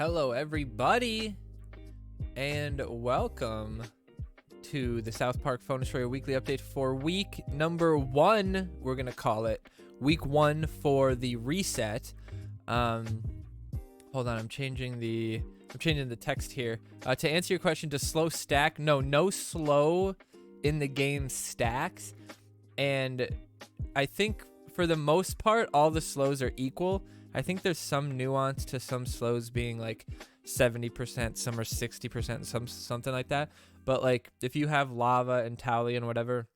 Hello, everybody, and welcome to the South Park Phone Destroyer Weekly Update for week number 1. We're gonna call it week 1 for the reset. Hold on, I'm changing the text here. To answer your question, does slow stack? No slow in the game stacks, and I think for the most part, all the slows are equal. I think there's some nuance to some slows being like 70%, some are 60%, something like that. But like if you have lava and Tally and whatever,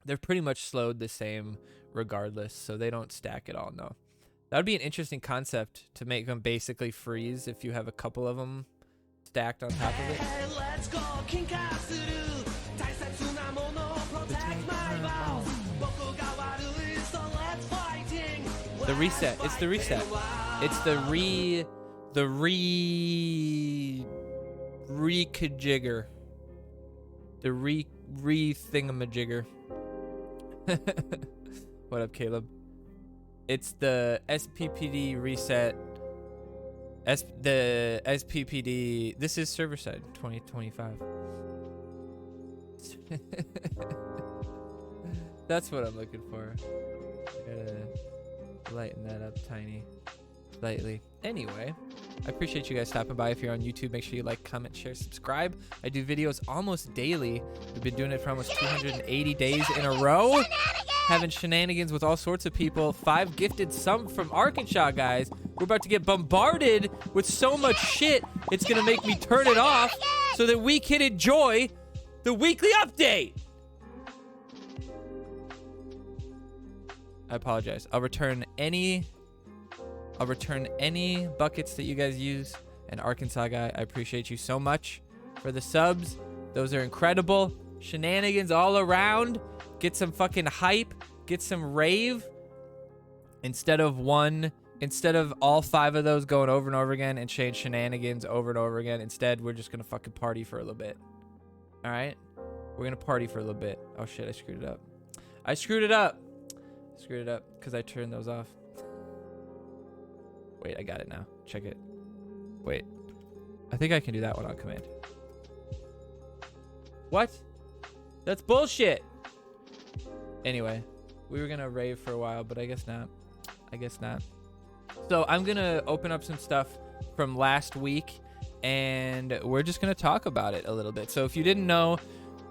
they're pretty much slowed the same regardless, so they don't stack at all. No, that would be an interesting concept to make them basically freeze if you have a couple of them stacked on top of it. Let's go. The reset. It's the reset. It's the re-kajigger. The re-thingamajigger. What up, Caleb? It's the SPPD reset. The SPPD. This is server side 2025. That's what I'm looking for. Lighten that up slightly. Anyway, I appreciate you guys stopping by. If you're on YouTube, make sure you like, comment, share, subscribe. I do videos almost daily. We've been doing it for almost 280 days in a row. Having shenanigans with all sorts of people. 5 gifted, some from Arkansas, guys. We're about to get bombarded with so much shit, it's gonna make me turn it off so that we can enjoy the weekly update. I apologize. I'll return any buckets that you guys use. And Arkansas guy, I appreciate you so much for the subs. Those are incredible. Shenanigans all around. Get some fucking hype. Get some rave. Instead of all 5 of those going over and over again and change shenanigans over and over again. Instead, we're just gonna fucking party for a little bit. All right? We're gonna party for a little bit. Oh shit, I screwed it up. Screwed it up because I turned those off. Wait, I got it now. Check it. Wait. I think I can do that one on command. What? That's bullshit. Anyway, we were going to rave for a while, but I guess not. So I'm going to open up some stuff from last week, and we're just going to talk about it a little bit. So if you didn't know,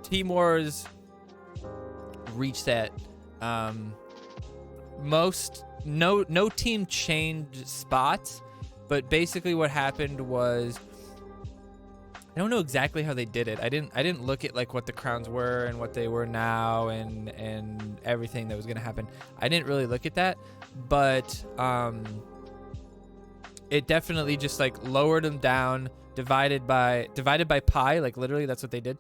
Team Wars reset. No team changed spots, but basically what happened was, I don't know exactly how they did it. I didn't look at like what the crowns were and what they were now and everything that was gonna happen. I didn't really look at that, but it definitely just like lowered them down, divided by pi, like literally that's what they did.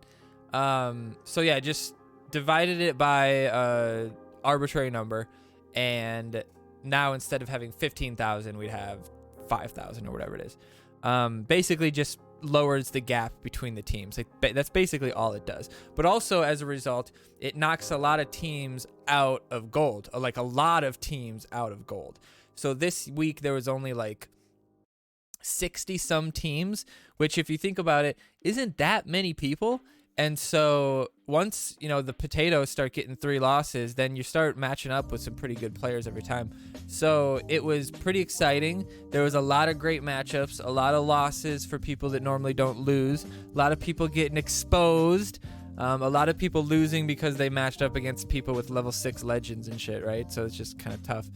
So yeah, just divided it by arbitrary number. And now instead of having 15,000, we'd have 5,000 or whatever it is. Basically just lowers the gap between the teams. Like, that's basically all it does. But also as a result, it knocks a lot of teams out of gold. Like a lot of teams out of gold. So this week there was only like 60 some teams, which if you think about it, isn't that many people. And so once, the potatoes start getting 3 losses, then you start matching up with some pretty good players every time. So it was pretty exciting. There was a lot of great matchups, a lot of losses for people that normally don't lose, a lot of people getting exposed, a lot of people losing because they matched up against people with level 6 legends and shit, right? So it's just kind of tough.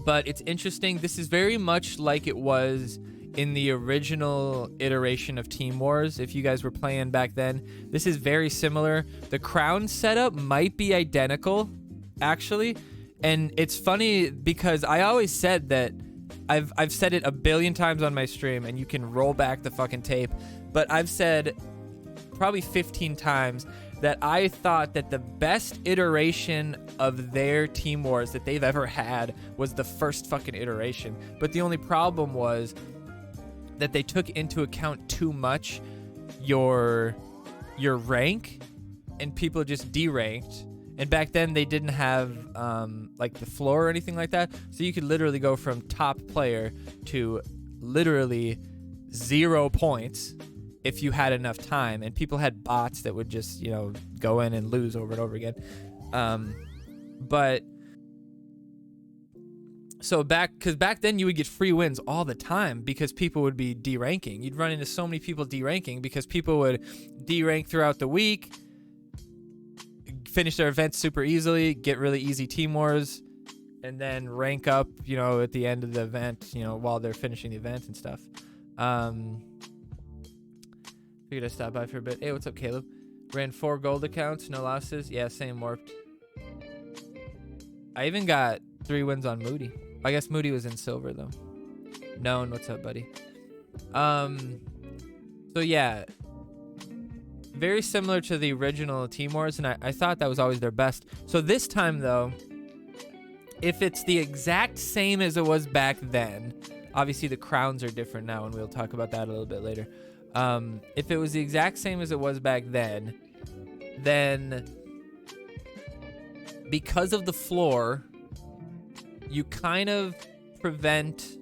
But it's interesting. This is very much like it was in the original iteration of Team Wars. If you guys were playing back then, this is very similar. The crown setup might be identical, actually. And it's funny because I always said that, I've said it a billion times on my stream, and you can roll back the fucking tape, but I've said probably 15 times that I thought that the best iteration of their Team Wars that they've ever had was the first fucking iteration. But the only problem was that they took into account too much your rank, and people just deranked. And back then they didn't have like the floor or anything like that, so you could literally go from top player to literally 0 points if you had enough time, and people had bots that would just, you know, go in and lose over and over again. But so back then you would get free wins all the time because people would be deranking. You'd run into so many people deranking because people would derank throughout the week, finish their events super easily, get really easy team wars, and then rank up, you know, at the end of the event, you know, while they're finishing the event and stuff. Figured I'd stop by for a bit. Hey, what's up, Caleb? Ran 4 gold accounts, no losses. Yeah, same, warped. I even got 3 wins on Moody. I guess Moody was in silver though. Known, what's up, buddy? So yeah, very similar to the original Team Wars, and I thought that was always their best. So this time though, if it's the exact same as it was back then, obviously the crowns are different now, and we'll talk about that a little bit later. If it was the exact same as it was back then because of the floor, you kind of prevent...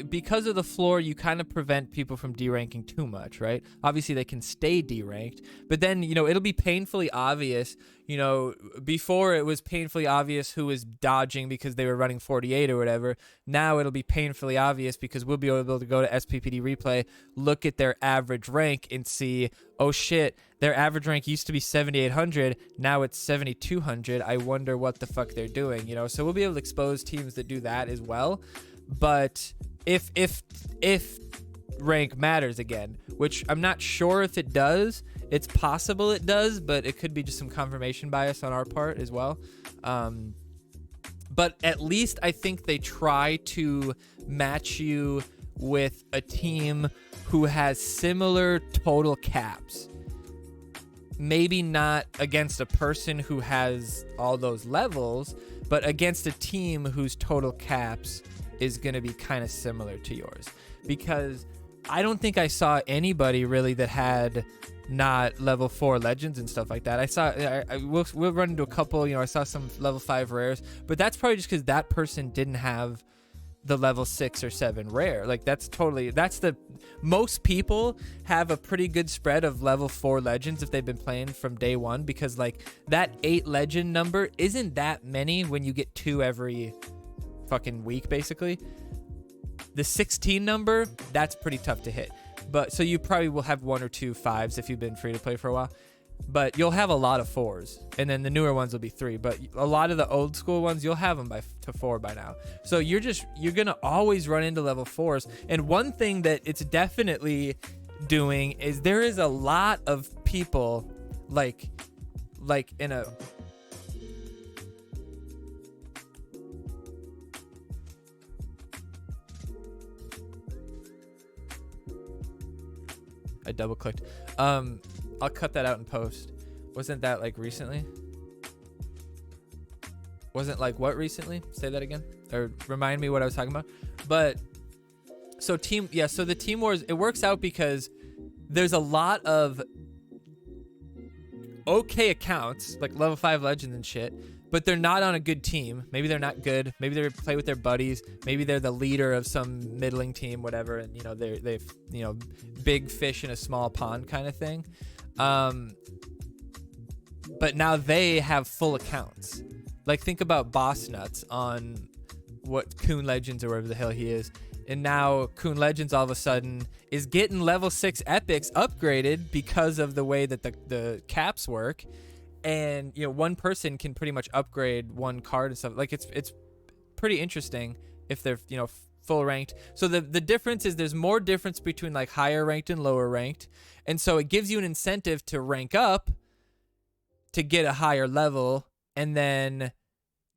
Because of the floor, you kind of prevent people from deranking too much, right? Obviously, they can stay deranked, but then, you know, it'll be painfully obvious. You know, before it was painfully obvious who was dodging because they were running 48 or whatever. Now it'll be painfully obvious because we'll be able to go to SPPD Replay, look at their average rank, and see, oh shit, their average rank used to be 7,800, now it's 7,200. I wonder what the fuck they're doing, you know? So we'll be able to expose teams that do that as well. But if rank matters again, which I'm not sure if it does, it's possible it does, but it could be just some confirmation bias on our part as well. But at least I think they try to match you with a team who has similar total caps. Maybe not against a person who has all those levels, but against a team whose total caps is going to be kind of similar to yours, because I don't think I saw anybody really that had not level 4 legends and stuff like that. I saw we'll run into a couple, you know, I saw some level 5 rares, but that's probably just because that person didn't have the level 6 or 7 rare. Like most people have a pretty good spread of level 4 legends if they've been playing from day one, because like that 8 legend number isn't that many when you get 2 every fucking week, basically. The 16 number, that's pretty tough to hit, but so you probably will have 1 or 2 5s if you've been free to play for a while, but you'll have a lot of 4s, and then the newer ones will be 3, but a lot of the old school ones, you'll have them to 4 by now. So you're gonna always run into level 4s. And one thing that it's definitely doing is there is a lot of people like in a... I double clicked. I'll cut that out in post. Wasn't that like recently? Wasn't like what recently? Say that again, or remind me what I was talking about. But so the team wars, it works out because there's a lot of okay accounts like level 5 legends and shit, but they're not on a good team. Maybe they're not good. Maybe they play with their buddies. Maybe they're the leader of some middling team, whatever. And, you know, they've, you know, big fish in a small pond kind of thing. But now they have full accounts. Like, think about Boss Nuts on what Coon Legends or wherever the hell he is. And now Coon Legends all of a sudden is getting level 6 epics upgraded because of the way that the caps work. And, you know, one person can pretty much upgrade one card and stuff. Like, it's pretty interesting if they're, you know, full ranked. So the difference is there's more difference between like higher ranked and lower ranked. And so it gives you an incentive to rank up to get a higher level. And then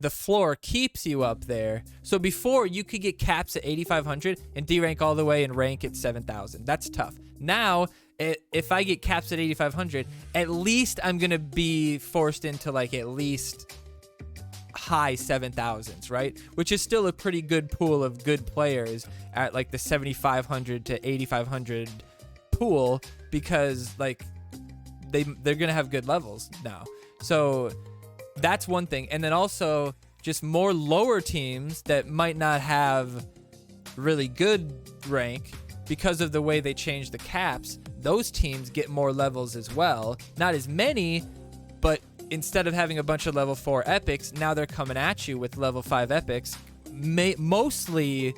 the floor keeps you up there. So before, you could get caps at 8,500 and derank all the way and rank at 7,000. That's tough. Now, if I get caps at 8,500, at least I'm going to be forced into like at least high 7,000s, right? Which is still a pretty good pool of good players at like the 7,500 to 8,500 pool, because like they're going to have good levels now. So that's one thing. And then also just more lower teams that might not have really good rank because of the way they changed the caps. Those teams get more levels as well. Not as many, but instead of having a bunch of level 4 epics, now they're coming at you with level 5 epics. Mostly...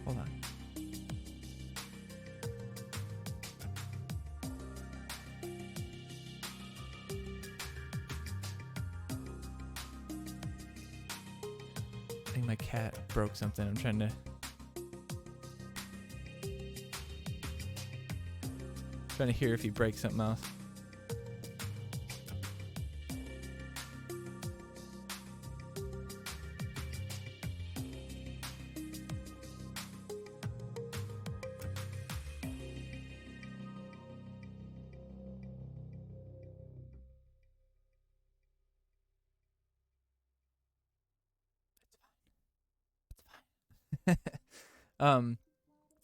Hold on. I think my cat broke something. I'm trying to hear if he breaks something else.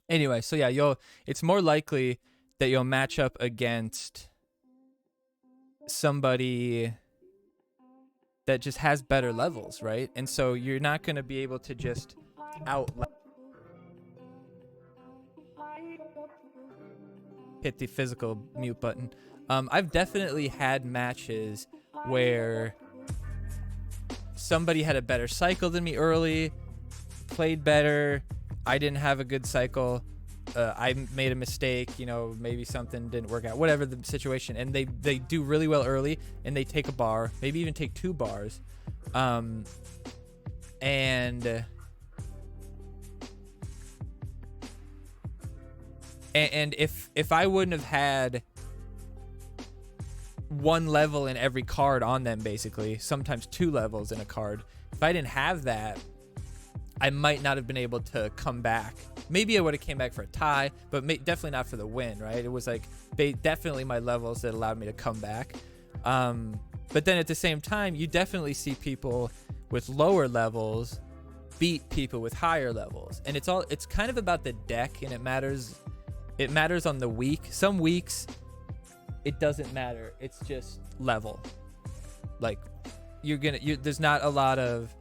Anyway, so yeah, it's more likely that you'll match up against somebody that just has better levels, right? And so you're not going to be able to just hit the physical mute button. I've definitely had matches where somebody had a better cycle than me early, played better, I didn't have a good cycle, I made a mistake, maybe something didn't work out, whatever the situation, and they do really well early, and they take a bar, maybe even take 2 bars, and if I wouldn't have had 1 level in every card on them, basically, sometimes 2 levels in a card, if I didn't have that, I might not have been able to come back. Maybe I would have came back for a tie, but definitely not for the win, right? It was like definitely my levels that allowed me to come back. But then at the same time, you definitely see people with lower levels beat people with higher levels, and it's kind of about the deck, and it matters on the week. Some weeks it doesn't matter, it's just level. Like there's not a lot of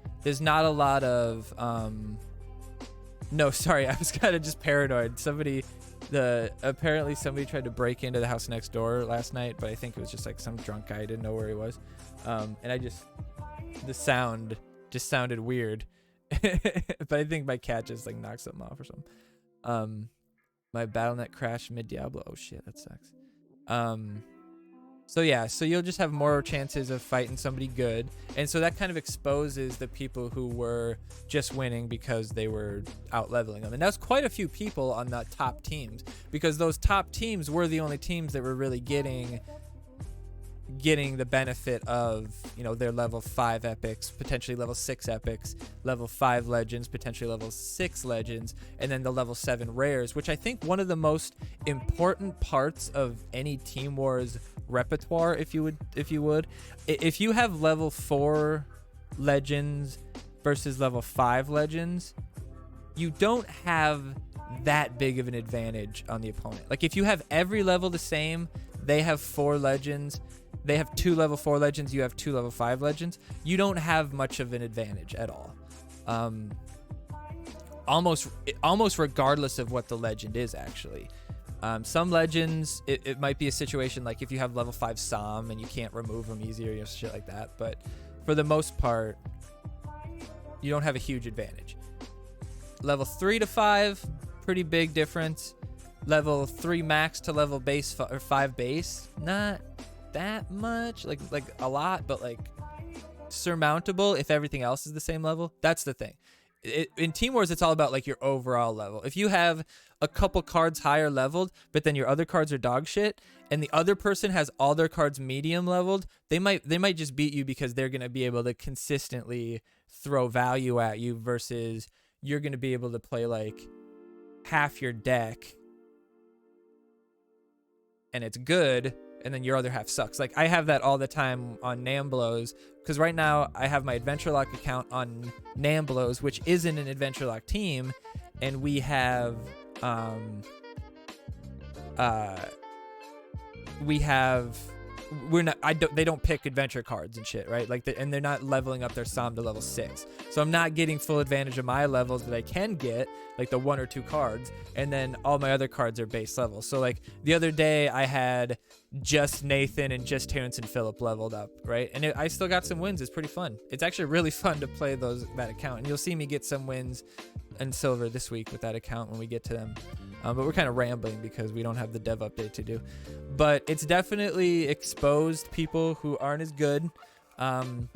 no, sorry, I was kind of just paranoid. Apparently somebody tried to break into the house next door last night, but I think it was just like some drunk guy, didn't know where he was. And the sound just sounded weird. But I think my cat just like knocked something off or something. My BattleNet crashed mid Diablo. Oh shit, that sucks. So yeah, so you'll just have more chances of fighting somebody good, and so that kind of exposes the people who were just winning because they were out leveling them, and that's quite a few people on the top teams, because those top teams were the only teams that were really getting the benefit of their level 5 epics, potentially level 6 epics, level 5 legends, potentially level 6 legends, and then the level 7 rares, which I think one of the most important parts of any Team Wars repertoire, if you have level 4 legends versus level 5 legends, you don't have that big of an advantage on the opponent. Like if you have every level the same, they have 4 legends, they have 2 level 4 legends, you have 2 level 5 legends, you don't have much of an advantage at all. Almost regardless of what the legend is, actually. Some legends, it might be a situation like if you have level 5 Som and you can't remove them easier, shit like that, but for the most part, you don't have a huge advantage. Level 3 to 5, pretty big difference. Level 3 max to level base or 5 base, not that much, like a lot, but like surmountable if everything else is the same level. That's the thing. In Team Wars, it's all about like your overall level. If you have a couple cards higher leveled, but then your other cards are dog shit, and the other person has all their cards medium leveled, they might just beat you because they're gonna be able to consistently throw value at you, versus you're gonna be able to play like half your deck and it's good, and then your other half sucks. Like I have that all the time on Namblos, because right now I have my Adventure Lock account on Namblos, which isn't an Adventure Lock team, and we have they don't pick adventure cards and shit, right? Like, and they're not leveling up their Som to level 6. So I'm not getting full advantage of my levels that I can get, like the 1 or 2 cards, and then all my other cards are base level. So like the other day I had just Nathan and just Terrence and Phillip leveled up, right? And I still got some wins. It's pretty fun. It's actually really fun to play that account, and you'll see me get some wins in silver this week with that account when we get to them. But we're kind of rambling because we don't have the dev update to do. But it's definitely exposed people who aren't as good. And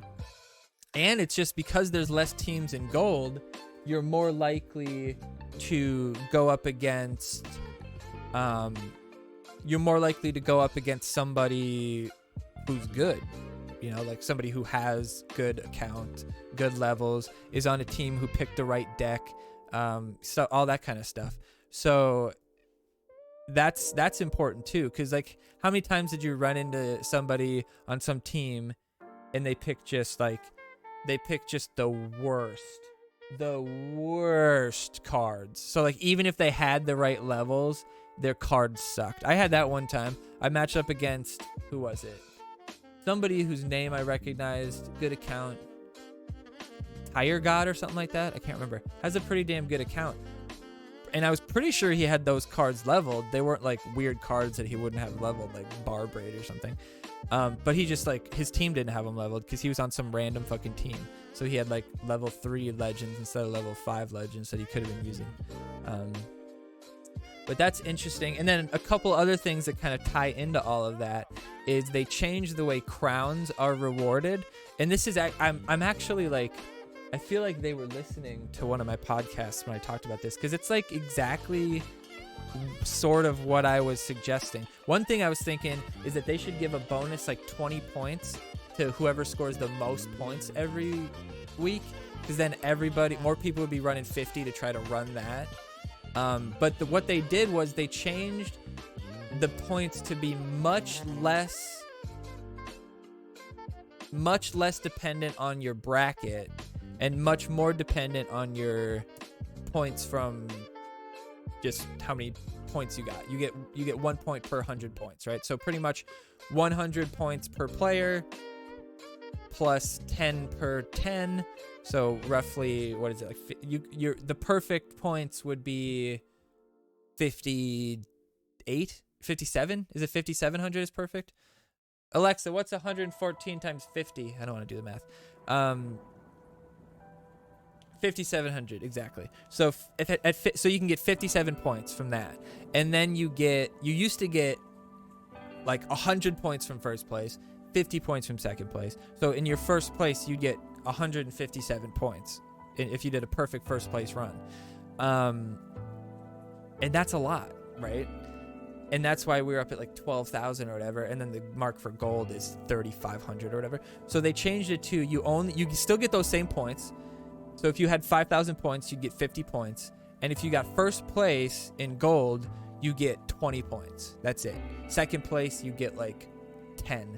it's just because there's less teams in gold, you're more likely to go up against somebody who's good. You know, like somebody who has good account, good levels, is on a team who picked the right deck, so all that kind of stuff. So that's important too, because like, how many times did you run into somebody on some team and they pick just the worst cards? So like, even if they had the right levels, their cards sucked. I had that one time. I matched up against, who was it? Somebody whose name I recognized, good account, Tire God or something like that. I can't remember. Has a pretty damn good account. And I was pretty sure he had those cards leveled. They weren't like weird cards that he wouldn't have leveled, like Bar Braid or something. But he just, like, his team didn't have him leveled because he was on some random fucking team. So he had like level 3 legends instead of level 5 legends that he could have been using. But that's interesting. And then a couple other things that kind of tie into all of that is they changed the way crowns are rewarded. And this is, I'm actually like, I feel like they were listening to one of my podcasts when I talked about this, because it's like exactly sort of what I was suggesting. One thing I was thinking is that they should give a bonus like 20 points to whoever scores the most points every week, because then more people would be running 50 to try to run that. But what they did was they changed the points to be much less dependent on your bracket and much more dependent on your points from just how many points you got. You get 1 point per 100 points, right? So pretty much 100 points per player plus 10 per 10. So roughly, what is it, like the perfect points would be 58, 57? Is it 5,700 is perfect? Alexa, what's 114 times 50? I don't want to do the math. 5,700 exactly. So so you can get 57 points from that, and then you used to get like 100 points from first place, 50 points from second place. So in your first place, you get 157 points if you did a perfect first place run, and that's a lot, right? And that's why we're up at like 12,000 or whatever, and then the mark for gold is 3,500 or whatever. So they changed it to you still get those same points. So if you had 5,000 points, you'd get 50 points. And if you got first place in gold, you get 20 points. That's it. Second place, you get like 10.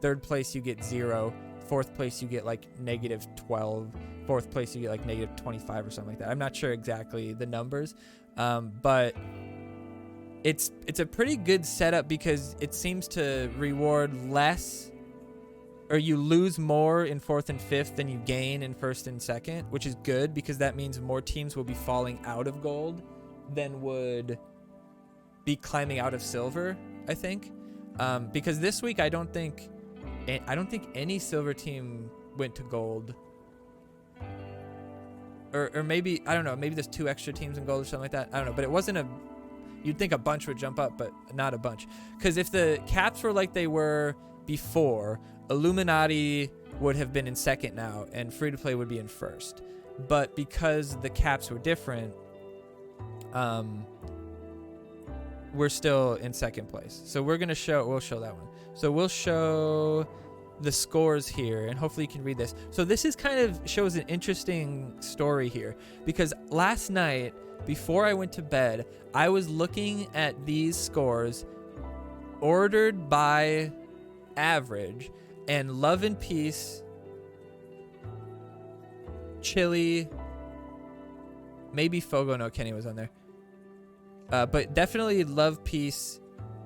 Third place, you get 0. Fourth place, you get like -12. Fourth place, you get like -25 or something like that. I'm not sure exactly the numbers, but it's a pretty good setup because it seems to reward less, or you lose more in fourth and fifth than you gain in first and second, which is good because that means more teams will be falling out of gold than would be climbing out of silver, I think. Because this week I don't think any silver team went to gold. Or maybe, I don't know, maybe there's 2 extra teams in gold or something like that. I don't know, but it wasn't you'd think a bunch would jump up, but not a bunch. Because if the caps were like they were before, Illuminati would have been in second now, and Free to Play would be in first. But because the caps were different, we're still in second place. So we'll show that one. So we'll show the scores here, and hopefully you can read this. So this is kind of shows an interesting story here, because last night before I went to bed, I was looking at these scores ordered by average, and Love and Peace, Chili, maybe Fogo no Kenny was on there, but definitely Love, Peace,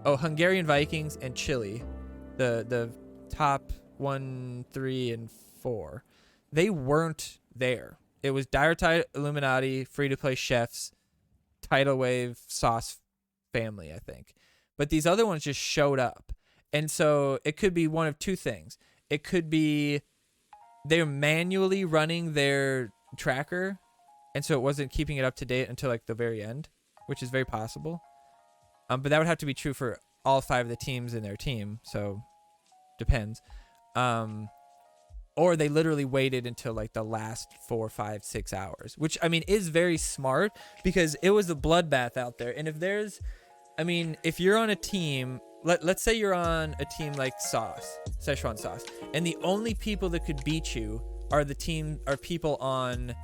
Hungarian Vikings and Chile, the top 1, 3, and 4, they weren't there. It was Dire Tide, Illuminati, Free to Play Chefs, Tidal Wave, Sauce Family, I think. But these other ones just showed up. And so it could be one of two things. It could be they're manually running their tracker, and so it wasn't keeping it up to date until like the very end, which is very possible. But that would have to be true for all 5 of the teams in their team, so depends. Or they literally waited until like the last 4, 5, 6 hours, which I mean is very smart because it was a bloodbath out there. And if there's, I mean, if you're on a team, let's say you're on a team like Szechuan Sauce, and the only people that could beat you are people on,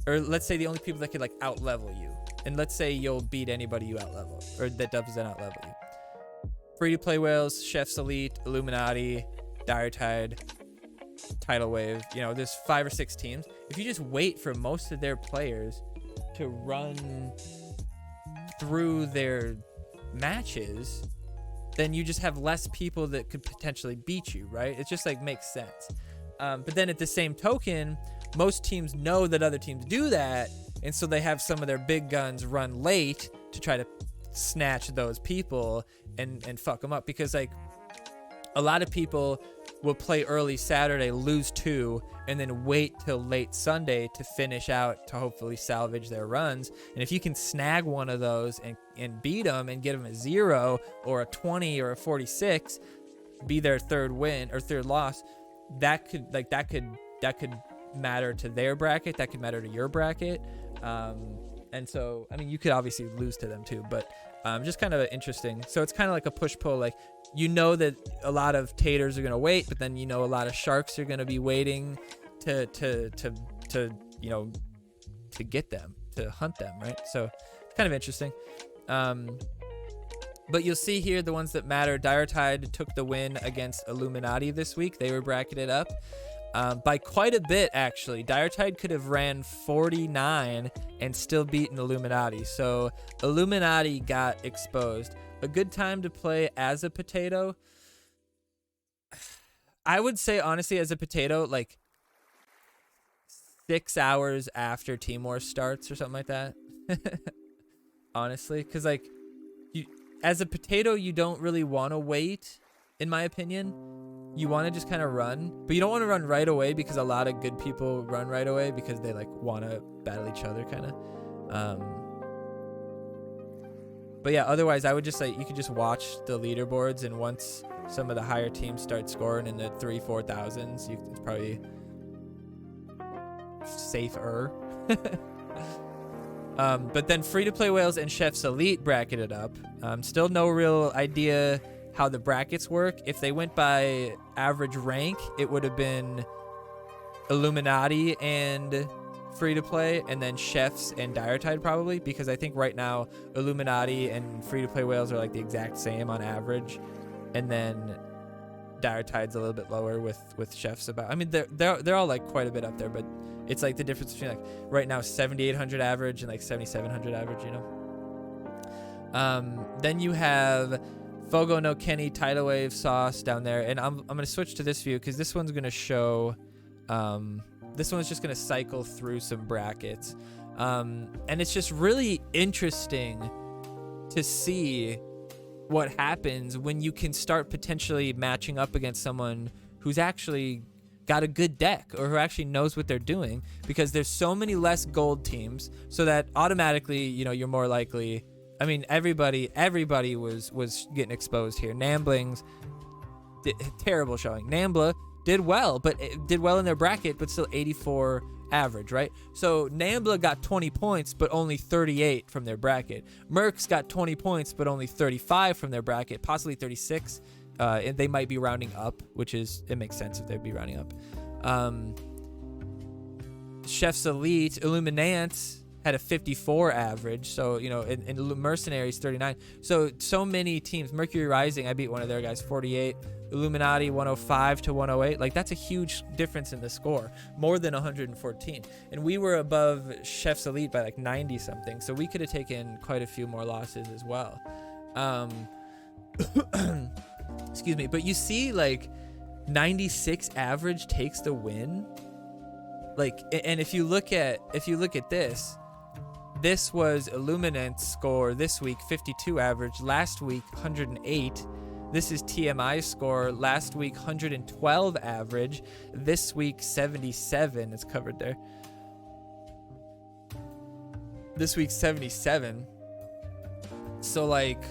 or let's say the only people that could like out level you. And let's say you'll beat anybody you out level, or that doesn't out level you. Free to Play Whales, Chefs Elite, Illuminati, Dire Tide, Tidal Wave, you know, there's 5 or 6 teams. If you just wait for most of their players to run through their matches, then you just have less people that could potentially beat you, right? It just like makes sense. But then at the same token, most teams know that other teams do that, and so they have some of their big guns run late to try to snatch those people and fuck them up, because like a lot of people will play early Saturday, lose 2, and then wait till late Sunday to finish out to hopefully salvage their runs. And if you can snag one of those and beat them and get them a 0 or a 20 or a 46, be their third win or third loss, that could matter to their bracket. That could matter to your bracket. And so, I mean, you could obviously lose to them too, but just kind of interesting. So it's kind of like a push-pull. Like, you know that a lot of taters are going to wait, but then you know a lot of sharks are going to be waiting to you know, to get them, to hunt them, right? So it's kind of interesting. But you'll see here the ones that matter. Dire Tide took the win against Illuminati this week. They were bracketed up by quite a bit, actually. Dire Tide could have ran 49 and still beaten Illuminati. So Illuminati got exposed. A good time to play as a potato, I would say, honestly, as a potato, like 6 hours after Team War starts or something like that. Honestly, because like as a potato, you don't really want to wait, in my opinion. You want to just kind of run, but you don't want to run right away, because a lot of good people run right away because they like want to battle each other, kind of. But yeah, otherwise I would just like, you could just watch the leaderboards, and once some of the higher teams start scoring in the 3,000-4,000s, it's probably safer. But then Free to Play Whales and Chefs Elite bracketed up. Still no real idea how the brackets work. If they went by average rank, it would have been Illuminati and Free to Play, and then Chefs and Dire Tide probably, because I think right now Illuminati and Free to Play Whales are like the exact same on average, and then Dire Tide's a little bit lower with Chefs about. I mean, they're all like quite a bit up there, but it's like the difference between like right now 7,800 average and like 7,700 average, you know. Then you have Fogo no Kenny, Tidal Wave, Sauce down there, and I'm gonna switch to this view because this one's gonna show. This one's just gonna cycle through some brackets, and it's just really interesting to see what happens when you can start potentially matching up against someone who's actually got a good deck or who actually knows what they're doing, because there's so many less gold teams, so that automatically, you know, you're more likely. I mean, everybody was getting exposed here. Namblings, terrible showing. Nambla did well, but it did well in their bracket, but still 84 average, right? So Nambla got 20 points, but only 38 from their bracket. Mercs got 20 points, but only 35 from their bracket, possibly 36. And they might be rounding up, it makes sense if they'd be rounding up. Chefs Elite, Illuminants had a 54 average, so you know, and Mercenaries 39. So many teams. Mercury Rising, I beat one of their guys 48. Illuminati 105 to 108. Like, that's a huge difference in the score, more than 114. And we were above Chefs Elite by like 90 something, so we could have taken quite a few more losses as well. Um, excuse me, but you see like 96 average takes the win. Like, and if you look at this was Illuminant's score this week, 52 average, last week 108. This is TMI's score last week, 112 average, this week 77. It's covered there. This week 77. So like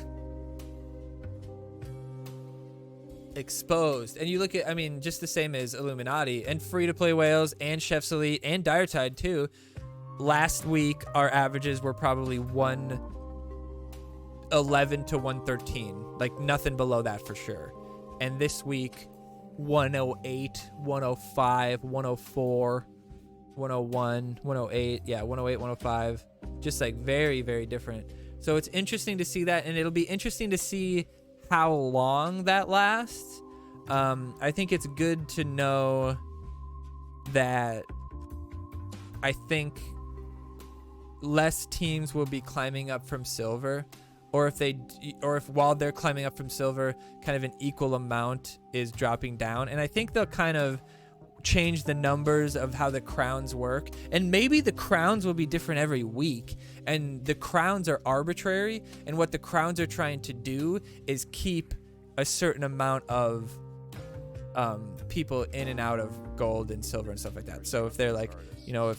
exposed. And you look at, I mean, just the same as Illuminati and Free to Play Whales and Chef's Elite and Dire Tide too. Last week our averages were probably 111 to 113, like nothing below that for sure. And this week 108, 105, 104, 101, 108, yeah, 108, 105, just like very, very different. So it's interesting to see that, and it'll be interesting to see how long that lasts. I think it's good to know that I think less teams will be climbing up from silver, or if while they're climbing up from silver, kind of an equal amount is dropping down. And I think they'll kind of change the numbers of how the crowns work, and maybe the crowns will be different every week, and the crowns are arbitrary, and what the crowns are trying to do is keep a certain amount of people in and out of gold and silver and stuff like that. So if they're like, you know,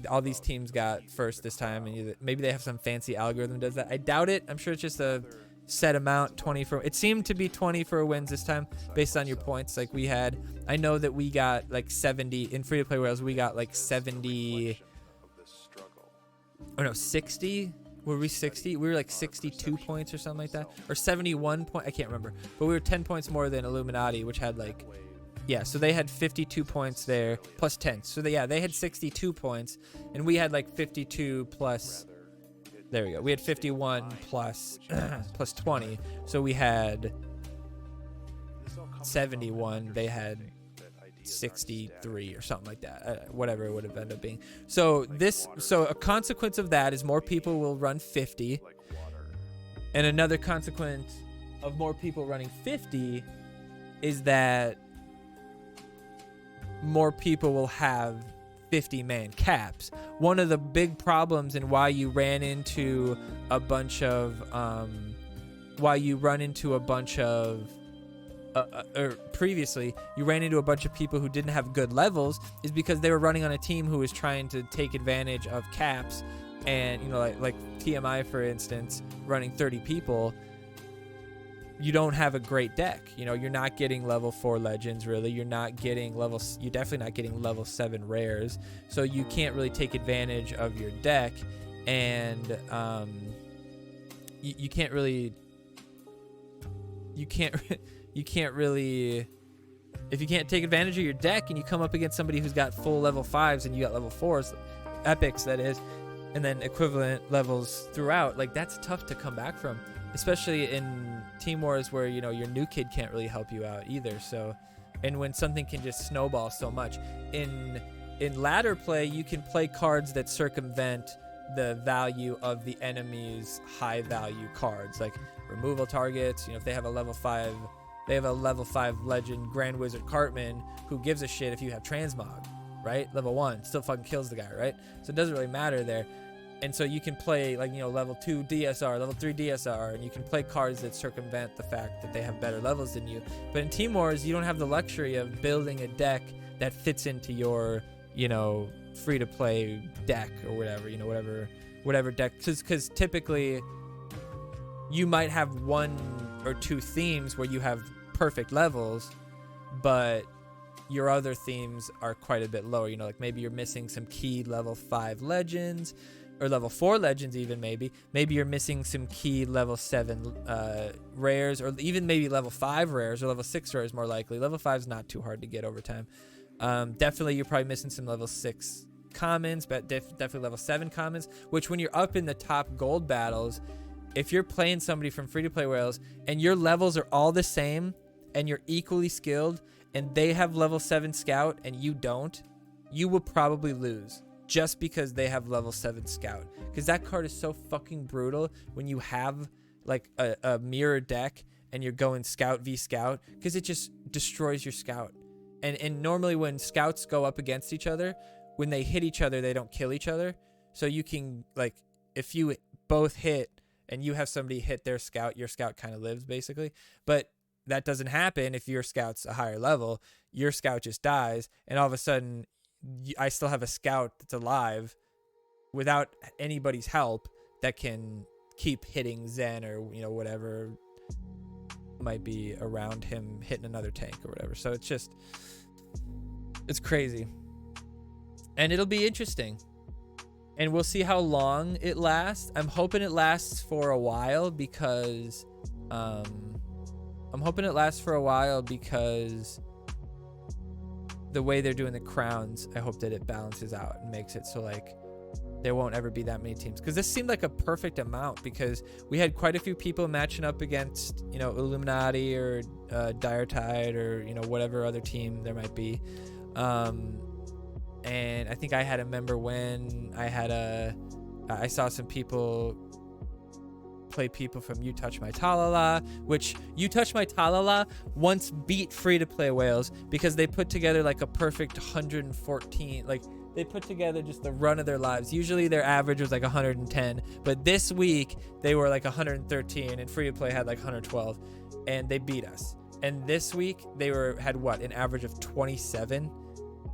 all these teams got first this time, and maybe they have some fancy algorithm that does that. I doubt it. I'm sure it's just a set amount, 20 for, it seemed to be 20 for wins this time based on your points. Like we had, I know that we got like 70 in Free to Play Whales. We got like 70, oh no, 60. Were we 60? We were like 62 points or something like that, or 71 point. I can't remember, but we were 10 points more than Illuminati, which had like, yeah. So they had 52 points there plus 10. So they had 62 points, and we had like 52 plus. There we go. We had 51 plus plus 20. So we had 71. They had 63 or something like that. Whatever it would have ended up being. So a consequence of that is more people will run 50. And another consequence of more people running 50 is that more people will have 50-man caps. One of the big problems and why you ran into a bunch of previously you ran into a bunch of people who didn't have good levels is because they were running on a team who was trying to take advantage of caps. And you know, like TMI for instance, running 30 people, you don't have a great deck. You know, you're not getting level 4 legends really. You're definitely not getting level 7 rares. So you can't really take advantage of your deck, and you can't really if you can't take advantage of your deck and you come up against somebody who's got full level 5s and you got level 4s, epics that is, and then equivalent levels throughout, like that's tough to come back from, especially in Team Wars where, you know, your new kid can't really help you out either. So, and when something can just snowball so much in ladder play, you can play cards that circumvent the value of the enemy's high value cards, like removal targets. You know, if they have a level 5 legend Grand Wizard Cartman, who gives a shit if you have transmog, right? Level 1 still fucking kills the guy, right? So it doesn't really matter there. And so you can play, like, you know, level 2 DSR, level 3 DSR, and you can play cards that circumvent the fact that they have better levels than you. But in Team Wars, you don't have the luxury of building a deck that fits into your, you know, free-to-play deck or whatever, you know, whatever deck. Because typically you might have 1 or 2 themes where you have perfect levels, but your other themes are quite a bit lower. You know, like maybe you're missing some key level 5 legends, or level 4 legends even. Maybe you're missing some key level 7 rares, or even maybe level 5 rares, or level 6 rares more likely. Level 5 is not too hard to get over time. Definitely you're probably missing some level 6 commons, but definitely level 7 commons, which when you're up in the top gold battles, if you're playing somebody from Free to Play Whales and your levels are all the same and you're equally skilled and they have level 7 scout and you don't, you will probably lose just because they have level 7 scout, because that card is so fucking brutal when you have like a mirror deck and you're going scout v scout, because it just destroys your scout. And normally when scouts go up against each other, when they hit each other, they don't kill each other. So you can, like, if you both hit and you have somebody hit their scout, your scout kind of lives basically. But that doesn't happen if your scout's a higher level. Your scout just dies, and all of a sudden I still have a scout that's alive without anybody's help that can keep hitting Zen or, you know, whatever might be around him hitting another tank or whatever. So it's crazy, and it'll be interesting, and we'll see how long it lasts. I'm hoping it lasts for a while because the way they're doing the crowns, I hope that it balances out and makes it so like there won't ever be that many teams, because this seemed like a perfect amount, because we had quite a few people matching up against, you know, Illuminati or Dire Tide or, you know, whatever other team there might be. And I think I had a member win. I saw some people play people from You Touch My Talala, which You Touch My Talala once beat Free to Play Whales because they put together like a perfect 114, like they put together just the run of their lives. Usually their average was like 110, but this week they were like 113 and Free to Play had like 112, and they beat us. And this week they had what, an average of 27,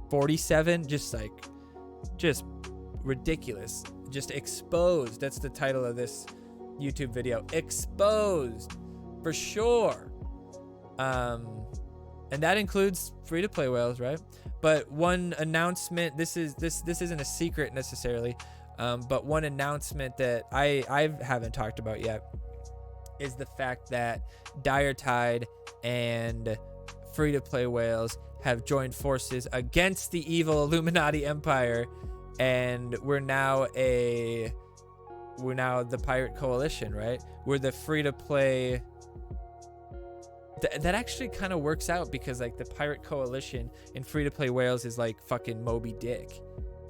47, just ridiculous, just exposed. That's the title of this YouTube video, exposed for sure. And that includes Free to Play Whales, right? But one announcement, this isn't a secret necessarily, but one announcement that I haven't talked about yet is the fact that Dire Tide and Free to Play Whales have joined forces against the evil Illuminati Empire, and we're now the Pirate Coalition, right? We're the Free to Play. That actually kind of works out, because like the Pirate Coalition in Free to Play Whales is like fucking Moby Dick,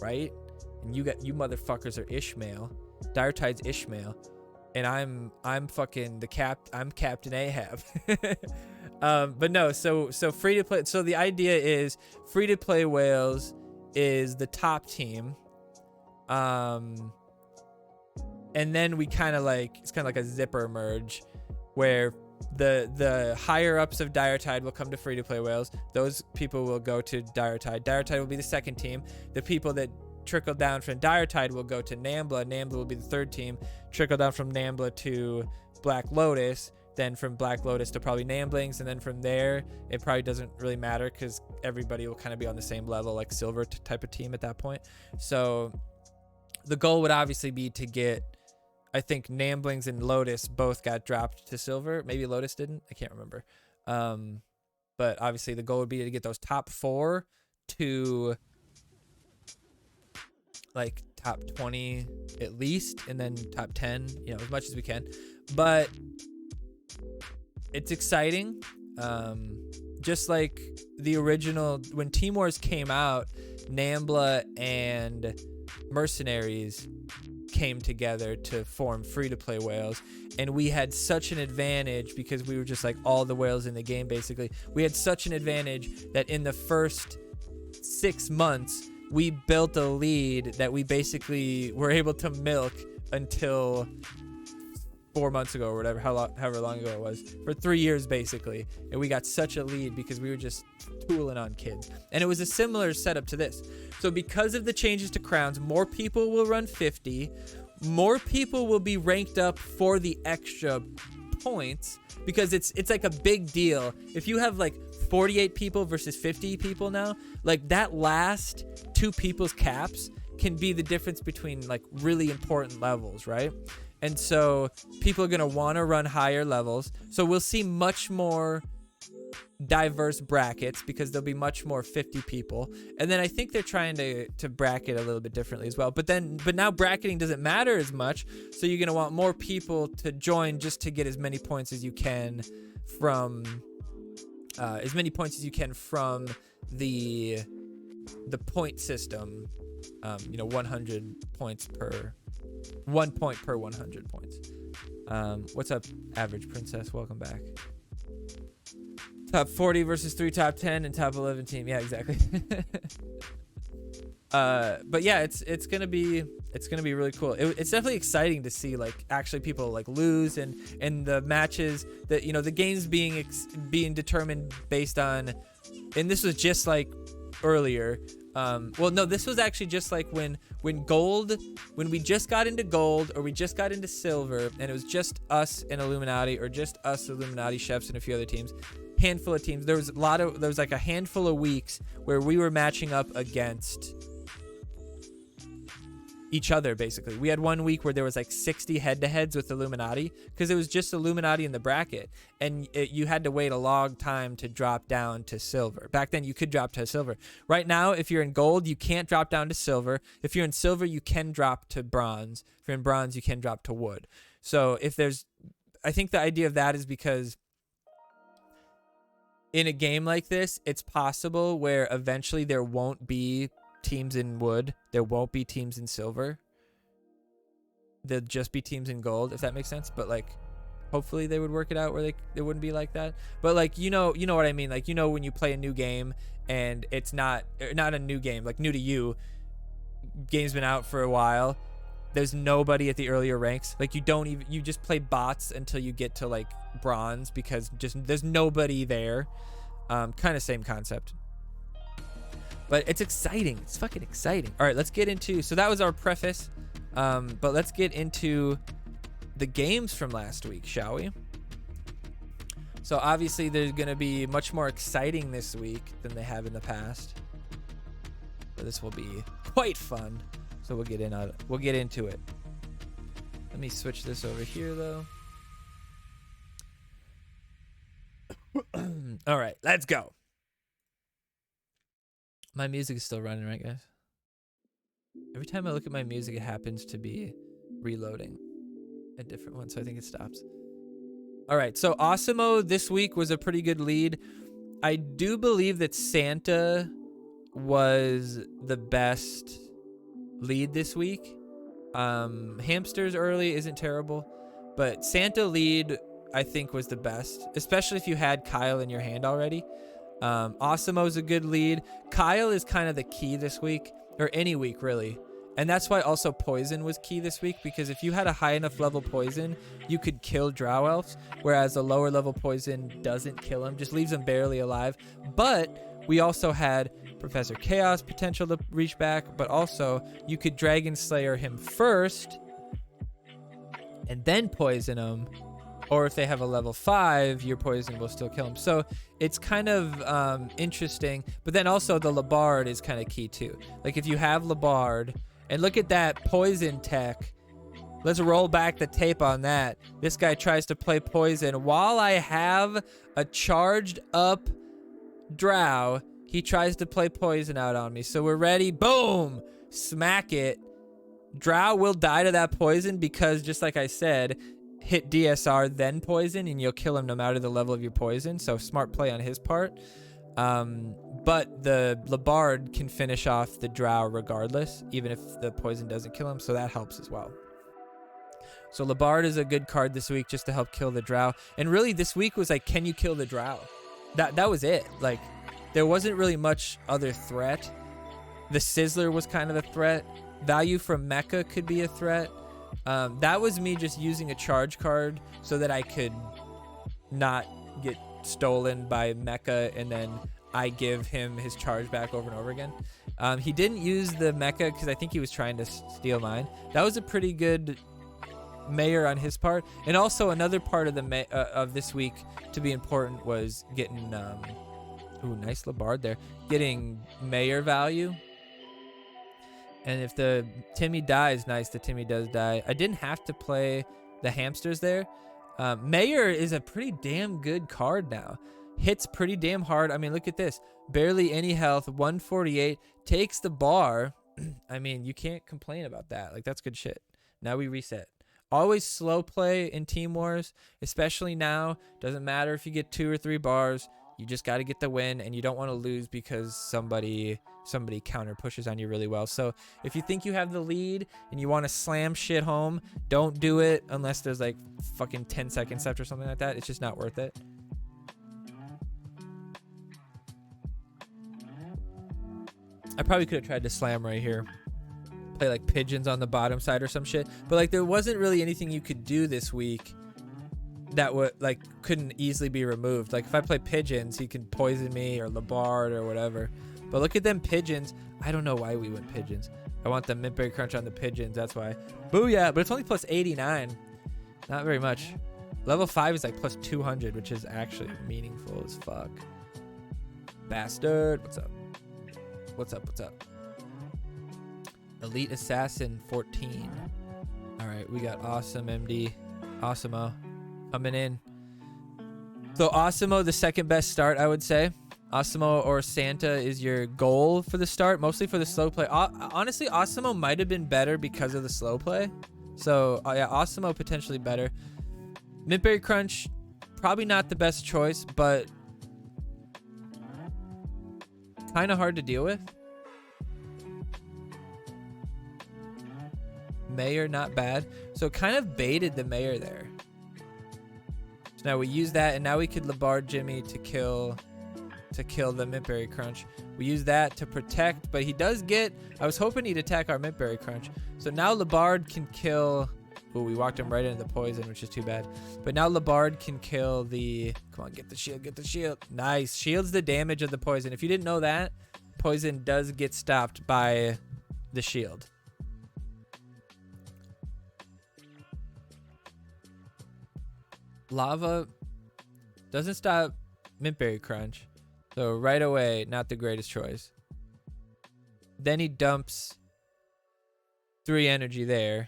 right? And you motherfuckers are Ishmael. Dire Tide's Ishmael, and I'm fucking I'm Captain Ahab. But no, so Free to Play. So the idea is Free to Play Whales is the top team, and then we kind of like, it's kind of like a zipper merge where the higher ups of Dire Tide will come to Free to Play Whales. Those people will go to Dire Tide. Dire Tide will be the second team. The people that trickle down from Dire Tide will go to Nambla. Nambla will be the third team. Trickle down from Nambla to Black Lotus. Then from Black Lotus to probably Namblings, and then from there it probably doesn't really matter because everybody will kind of be on the same level, like silver type of team at that point. So the goal would obviously be to get, I think Namblings and Lotus both got dropped to silver. Maybe Lotus didn't. I can't remember. But obviously the goal would be to get those top 4 to like top 20 at least, and then top 10, you know, as much as we can. But it's exciting. Just like the original, when Team Wars came out, Nambla and Mercenaries came together to form Free to Play Whales, and we had such an advantage because we were just like all the whales in the game basically. We had such an advantage that in the first 6 months we built a lead that we basically were able to milk until 4 months ago or whatever, however long ago it was, for 3 years basically. And we got such a lead because we were just tooling on kids. And it was a similar setup to this. So because of the changes to crowns, more people will run 50, more people will be ranked up for the extra points, because it's like a big deal. If you have like 48 people versus 50 people now, like that last 2 people's caps can be the difference between like really important levels, right? And so people are going to want to run higher levels. So we'll see much more diverse brackets because there'll be much more 50 people. And then I think they're trying to bracket a little bit differently as well. But now bracketing doesn't matter as much. So you're going to want more people to join just to get as many points as you can from the point system. 100 points per 1 point per 100 points. What's up, Average Princess? Welcome back. Top 40 versus 3 top 10 and top 11 team. Yeah, exactly. But yeah, it's gonna be really cool. It's definitely exciting to see like actually people like lose and the matches that the games being determined based on, and this was just like earlier. Well, no, this was actually just like when we just got into gold or we just got into silver, and it was just us and Illuminati, or just us, Illuminati, Chefs, and a few other teams. Handful of teams. There was like a handful of weeks where we were matching up against each other. Basically, we had 1 week where there was like 60 head-to-heads with Illuminati, because it was just Illuminati in the bracket, and you had to wait a long time to drop down to silver. Back then you could drop to silver. Right now, if you're in gold, you can't drop down to silver. If you're in silver, you can drop to bronze. If you're in bronze, you can drop to wood. So I think the idea of that is because in a game like this, it's possible where eventually there won't be teams in wood, there won't be teams in silver, there'll just be teams in gold, if that makes sense. But like, hopefully they would work it out where they wouldn't be like that. But like, you know what I mean, like, when you play a new game and it's not a new game, like new to you, game's been out for a while, there's nobody at the earlier ranks, like you just play bots until you get to like bronze, because just there's nobody there. Kind of same concept. But it's exciting. It's fucking exciting. All right, let's get into... So that was our preface. But let's get into the games from last week, shall we? So obviously there's going to be much more exciting this week than they have in the past. But this will be quite fun. So we'll get into it. Let me switch this over here, though. All right, let's go. My music is still running, right, guys? Every time I look at my music, it happens to be reloading a different one, so I think it stops. All right, so Osimo this week was a pretty good lead. I do believe that Santa was the best lead this week. Hamsters early isn't terrible, but Santa lead, I think, was the best, especially if you had Kyle in your hand already. Osimo's a good lead. Kyle is kind of the key this week, or any week really, and that's why also Poison was key this week, because if you had a high enough level Poison, you could kill Drow Elves, whereas a lower level Poison doesn't kill him, just leaves him barely alive. But we also had Professor Chaos potential to reach back, but also you could Dragon Slayer him first and then poison him. Or if they have a level 5, your poison will still kill him. So it's kind of interesting. But then also the Labard is kind of key too. Like if you have Labard, and look at that poison tech. Let's roll back the tape on that. This guy tries to play poison. While I have a charged up Drow, he tries to play poison out on me. So we're ready. Boom! Smack it. Drow will die to that poison because, just like I said, hit DSR then poison and you'll kill him no matter the level of your poison. So smart play on his part. But the Labard can finish off the Drow regardless, even if the poison doesn't kill him. So that helps as well. So Labard is a good card this week just to help kill the Drow. And really this week was like, can you kill the Drow? That was it. Like there wasn't really much other threat. The Sizzler was kind of a threat. Value from Mecha could be a threat. That was me just using a charge card so that I could not get stolen by Mecha and then I give him his charge back over and over again. He didn't use the Mecha because I think he was trying to steal mine. That was a pretty good Mayor on his part. And also another part of the of this week to be important was getting ooh, nice Labard there, getting Mayor value. And if the Timmy dies, nice, the Timmy does die. I didn't have to play the hamsters there. Mayor is a pretty damn good card now. Hits pretty damn hard. I mean, look at this. Barely any health, 148. Takes the bar. I mean, you can't complain about that. Like, that's good shit. Now we reset. Always slow play in Team Wars, especially now. Doesn't matter if you get 2 or 3 bars. You just got to get the win, and you don't want to lose because somebody counter pushes on you really well. So if you think you have the lead and you want to slam shit home, don't do it unless there's like fucking 10 seconds left or something like that. It's just not worth it. I probably could have tried to slam right here. Play like pigeons on the bottom side or some shit. But like there wasn't really anything you could do this week that would like couldn't easily be removed. Like if I play pigeons, he can poison me or Labard or whatever. But look at them pigeons. I don't know why we went pigeons. I want the mint berry crunch on the pigeons. That's why. Booyah! But it's only plus 89. Not very much. Level 5 is like plus 200, which is actually meaningful as fuck. Bastard. What's up? What's up? What's up? Elite Assassin 14. All right, we got Awesome MD. Awesemo coming in. So Awesemo, the second best start, I would say. Awesemo or Santa is your goal for the start, mostly for the slow play. Honestly, Awesemo might have been better because of the slow play. So yeah, Awesemo potentially better. Mintberry Crunch, probably not the best choice, but kind of hard to deal with. Mayor, not bad. So kind of baited the Mayor there. So now we use that, and now we could Labard Jimmy to kill the Mintberry Crunch. We use that to protect, but he does get... I was hoping he'd attack our Mintberry Crunch. So now Labard can kill... Ooh, we walked him right into the poison, which is too bad. But now Labard can kill the... Come on, get the shield, get the shield. Nice. Shields the damage of the poison. If you didn't know that, poison does get stopped by the shield. Lava doesn't stop Mintberry Crunch. So right away, not the greatest choice. Then he dumps 3 energy there.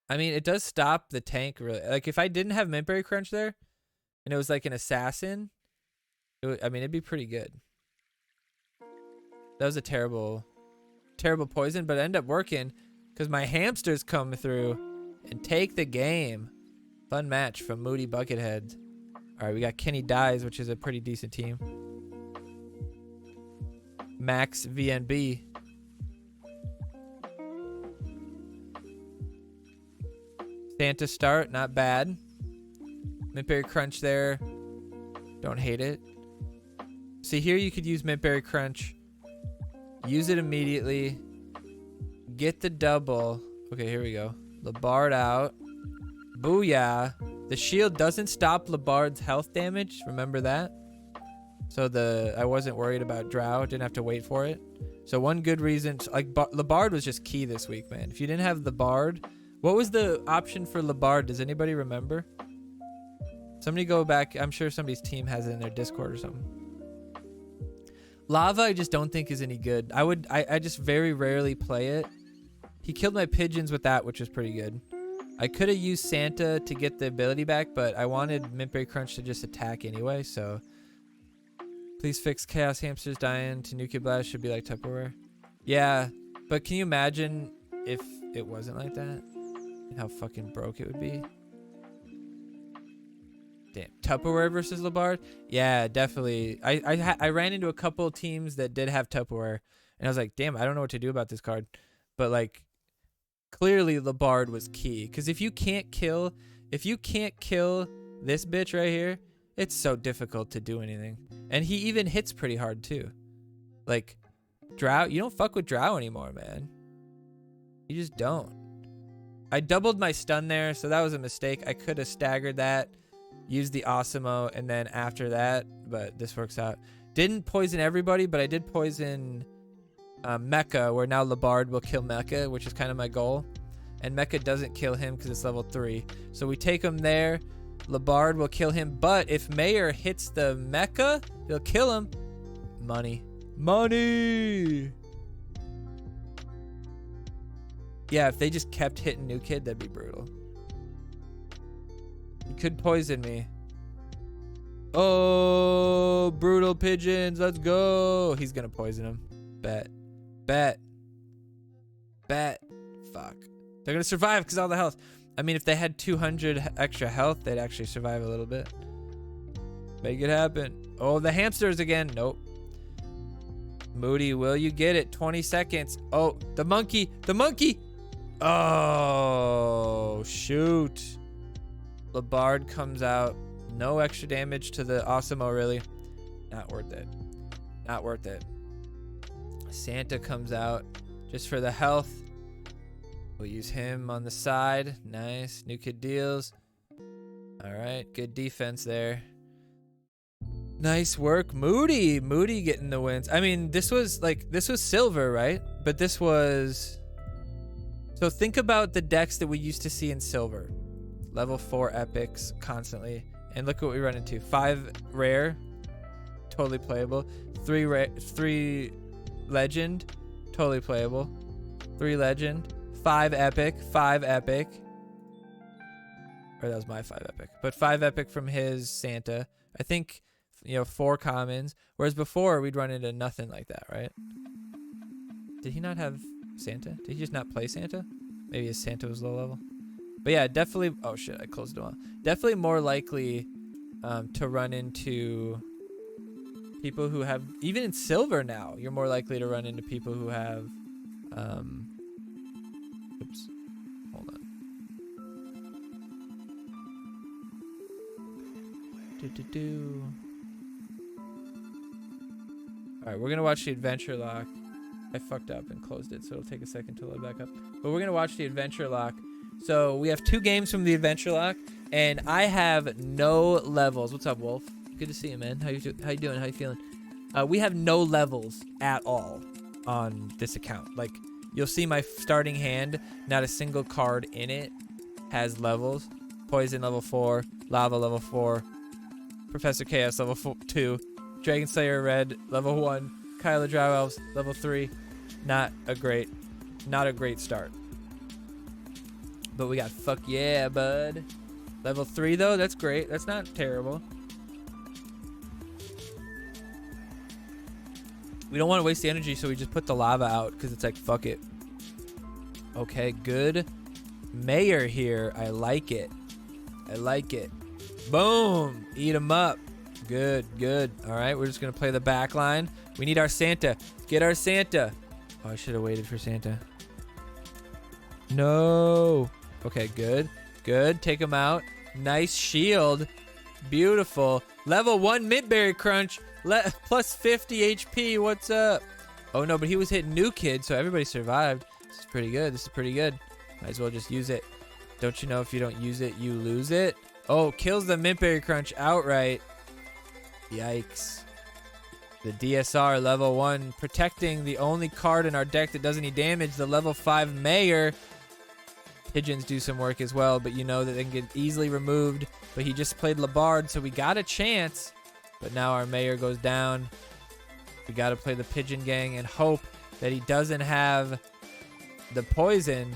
I mean, it does stop the tank really. Like if I didn't have Mintberry Crunch there and it was like an assassin, I mean, it'd be pretty good. That was a terrible poison, but it ended up working because my hamsters come through and take the game. Fun match from Moody Buckethead. All right, we got Kenny Dies, which is a pretty decent team. Max VNB. Santa start, not bad. Mintberry Crunch there. Don't hate it. See, here you could use Mintberry Crunch. Use it immediately. Get the double. Okay, here we go. Labard out. Booyah. The shield doesn't stop Labard's health damage. Remember that? So I wasn't worried about Drow. Didn't have to wait for it. So one good reason, like Labard was just key this week, man. If you didn't have the Bard, what was the option for Labard? Does anybody remember? Somebody go back. I'm sure somebody's team has it in their Discord or something. Lava, I just don't think is any good. I just very rarely play it. He killed my pigeons with that, which was pretty good. I could have used Santa to get the ability back, but I wanted Mintberry Crunch to just attack anyway, so... Please fix Chaos Hamsters dying to Nuclear Blast should be like Tupperware. Yeah, but can you imagine if it wasn't like that? And how fucking broke it would be? Damn. Tupperware versus Labard? Yeah, definitely. I ran into a couple of teams that did have Tupperware, and I was like, damn, I don't know what to do about this card. But, like... Clearly, Labard was key. Because if you can't kill this bitch right here, it's so difficult to do anything. And he even hits pretty hard, too. Like, Drow, you don't fuck with Drow anymore, man. You just don't. I doubled my stun there, so that was a mistake. I could have staggered that, used the Awesemo, and then after that, but this works out. Didn't poison everybody, but I did poison... Mecha, where now Labard will kill Mecha, which is kind of my goal. And Mecha doesn't kill him because it's level 3. So we take him there. Labard will kill him. But if Mayor hits the Mecha, he'll kill him. Money. Money! Yeah, if they just kept hitting New Kid, that'd be brutal. He could poison me. Oh, brutal pigeons. Let's go. He's going to poison him. Bet. Fuck. They're gonna survive because all the health. I mean, if they had 200 extra health, they'd actually survive a little bit. Make it happen. Oh, the hamsters again. Nope. Moody, will you get it? 20 seconds. Oh, the monkey. The monkey. Oh, shoot. Labard comes out. No extra damage to the Osimo, really. Not worth it. Not worth it. Santa comes out just for the health. We'll use him on the side. Nice. New kid deals. All right. Good defense there. Nice work. Moody. Moody getting the wins. I mean, this was silver, right? But this was... So think about the decks that we used to see in silver. Level 4 epics constantly. And look what we run into. 5 rare. Totally playable. 3 legend. Totally playable. 3 legend. 5 epic. 5 epic. Or that was my 5 epic. But 5 epic from his Santa. I think, 4 commons. Whereas before, we'd run into nothing like that, right? Did he not have Santa? Did he just not play Santa? Maybe his Santa was low level. But yeah, definitely... Oh shit, I closed it all. Definitely more likely to run into people who have... Even in silver now, you're more likely to run into people who have... Oops. Hold on. Alright, we're going to watch the Adventure Lock. I fucked up and closed it, so it'll take a second to load back up. But we're going to watch the Adventure Lock. So we have 2 games from the Adventure Lock, and I have no levels. What's up, Wolf? Good to see you, man. How you doing? How you feeling? We have no levels at all on this account. Like, you'll see my starting hand. Not a single card in it has levels. Poison level 4, Lava level 4, Professor Chaos level 2, Dragon Slayer Red level 1, Kyla Drow Elves level 3. Not a great start. But we got fuck yeah, bud. Level 3 though, that's great. That's not terrible. We don't want to waste the energy, so we just put the lava out because it's like fuck it. Okay, good. Mayor here. I like it. I like it. Boom. Eat him up. Good, good. All right, we're just going to play the back line. We need our Santa. Get our Santa. Oh, I should have waited for Santa. No. Okay, good. Good. Take him out. Nice shield. Beautiful. Level 1 Midberry Crunch. Plus 50 HP. What's up? Oh, no, but he was hitting new kids, so everybody survived. This is pretty good. This is pretty good. Might as well just use it. Don't you know if you don't use it, you lose it? Oh, kills the Midberry Crunch outright. Yikes. The DSR level 1 protecting the only card in our deck that doesn't need damage, the level 5 Mayor. Pigeons do some work as well, but you know that they can get easily removed. But he just played Labard, so we got a chance. But now our Mayor goes down. We got to play the Pigeon Gang and hope that he doesn't have the poison.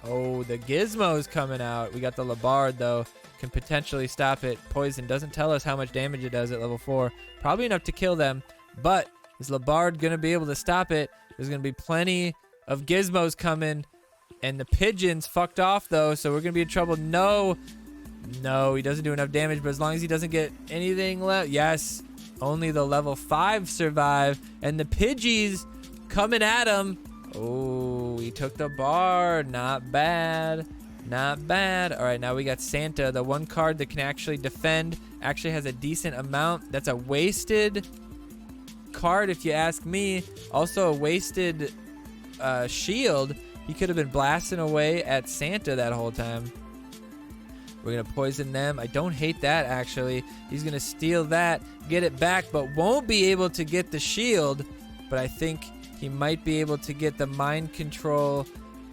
Oh, the Gizmo's coming out. We got the Labard, though. Can potentially stop it. Poison doesn't tell us how much damage it does at level 4. Probably enough to kill them. But is Labard going to be able to stop it? There's going to be plenty of Gizmos coming. And the Pigeons fucked off, though, so we're going to be in trouble. No. No, he doesn't do enough damage, but as long as he doesn't get anything left. Yes, only the level 5 survive. And the Pidgeys coming at him. Oh, he took the Bard. Not bad. Not bad. All right, now we got Santa, the one card that can actually defend. Actually has a decent amount. That's a wasted card, if you ask me. Also a wasted shield. He could have been blasting away at Santa that whole time. We're going to poison them. I don't hate that, actually. He's going to steal that, get it back, but won't be able to get the shield. But I think he might be able to get the mind control.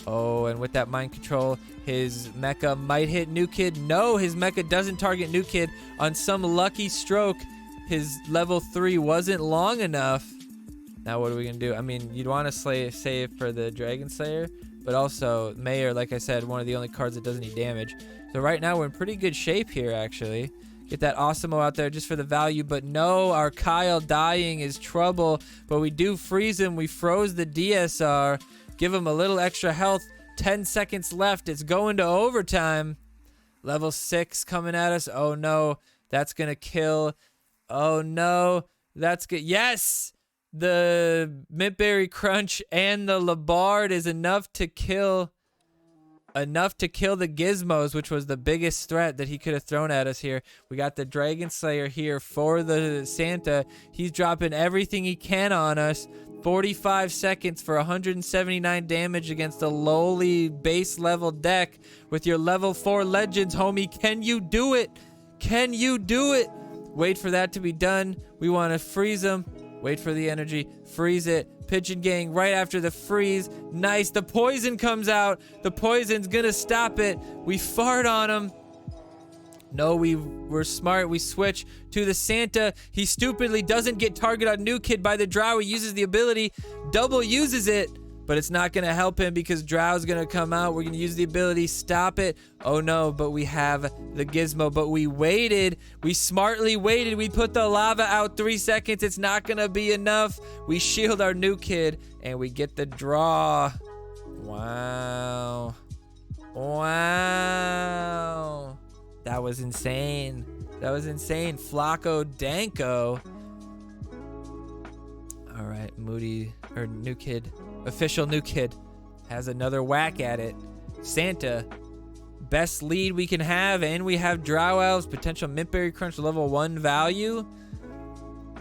Oh, and with that mind control, his mecha might hit New Kid. No, his mecha doesn't target New Kid. On some lucky stroke, his level 3 wasn't long enough. Now what are we going to do? I mean, you'd want to save for the Dragon Slayer, but also Mayor, like I said, one of the only cards that doesn't need damage. So right now we're in pretty good shape here, actually. Get that Osimo out there just for the value, but no, our Kyle dying is trouble. But we do freeze him. We froze the DSR. Give him a little extra health. 10 seconds left. It's going to overtime. Level 6 coming at us. Oh no, that's going to kill Oh no, that's good. Yes, the Mintberry Crunch and the Labard is enough to kill the Gizmos, which was the biggest threat that he could have thrown at us here. We got the Dragon Slayer here for the Santa. He's dropping everything he can on us. 45 seconds for 179 damage against a lowly base level deck with your level 4 legends, homie. Can you do it? Can you do it? Wait for that to be done. We want to freeze him. Wait for the energy. Freeze it. Pigeon Gang right after the freeze. Nice. The poison comes out. The poison's gonna stop it. We fart on him. No, we're smart. We switch to the Santa. He stupidly doesn't get target on New Kid by the Drow. He uses the ability. Double uses it, but it's not going to help him because Drow's going to come out. We're going to use the ability. Stop it. Oh no, but we have the Gizmo. But we waited. We smartly waited. We put the lava out 3 seconds. It's not going to be enough. We shield our New Kid and we get the draw. Wow. Wow. That was insane. That was insane. Flacco Danko. All right, Moody, or New Kid, official New Kid, has another whack at it. Santa, best lead we can have, and we have Drow Elves, potential Mintberry Crunch level 1 value.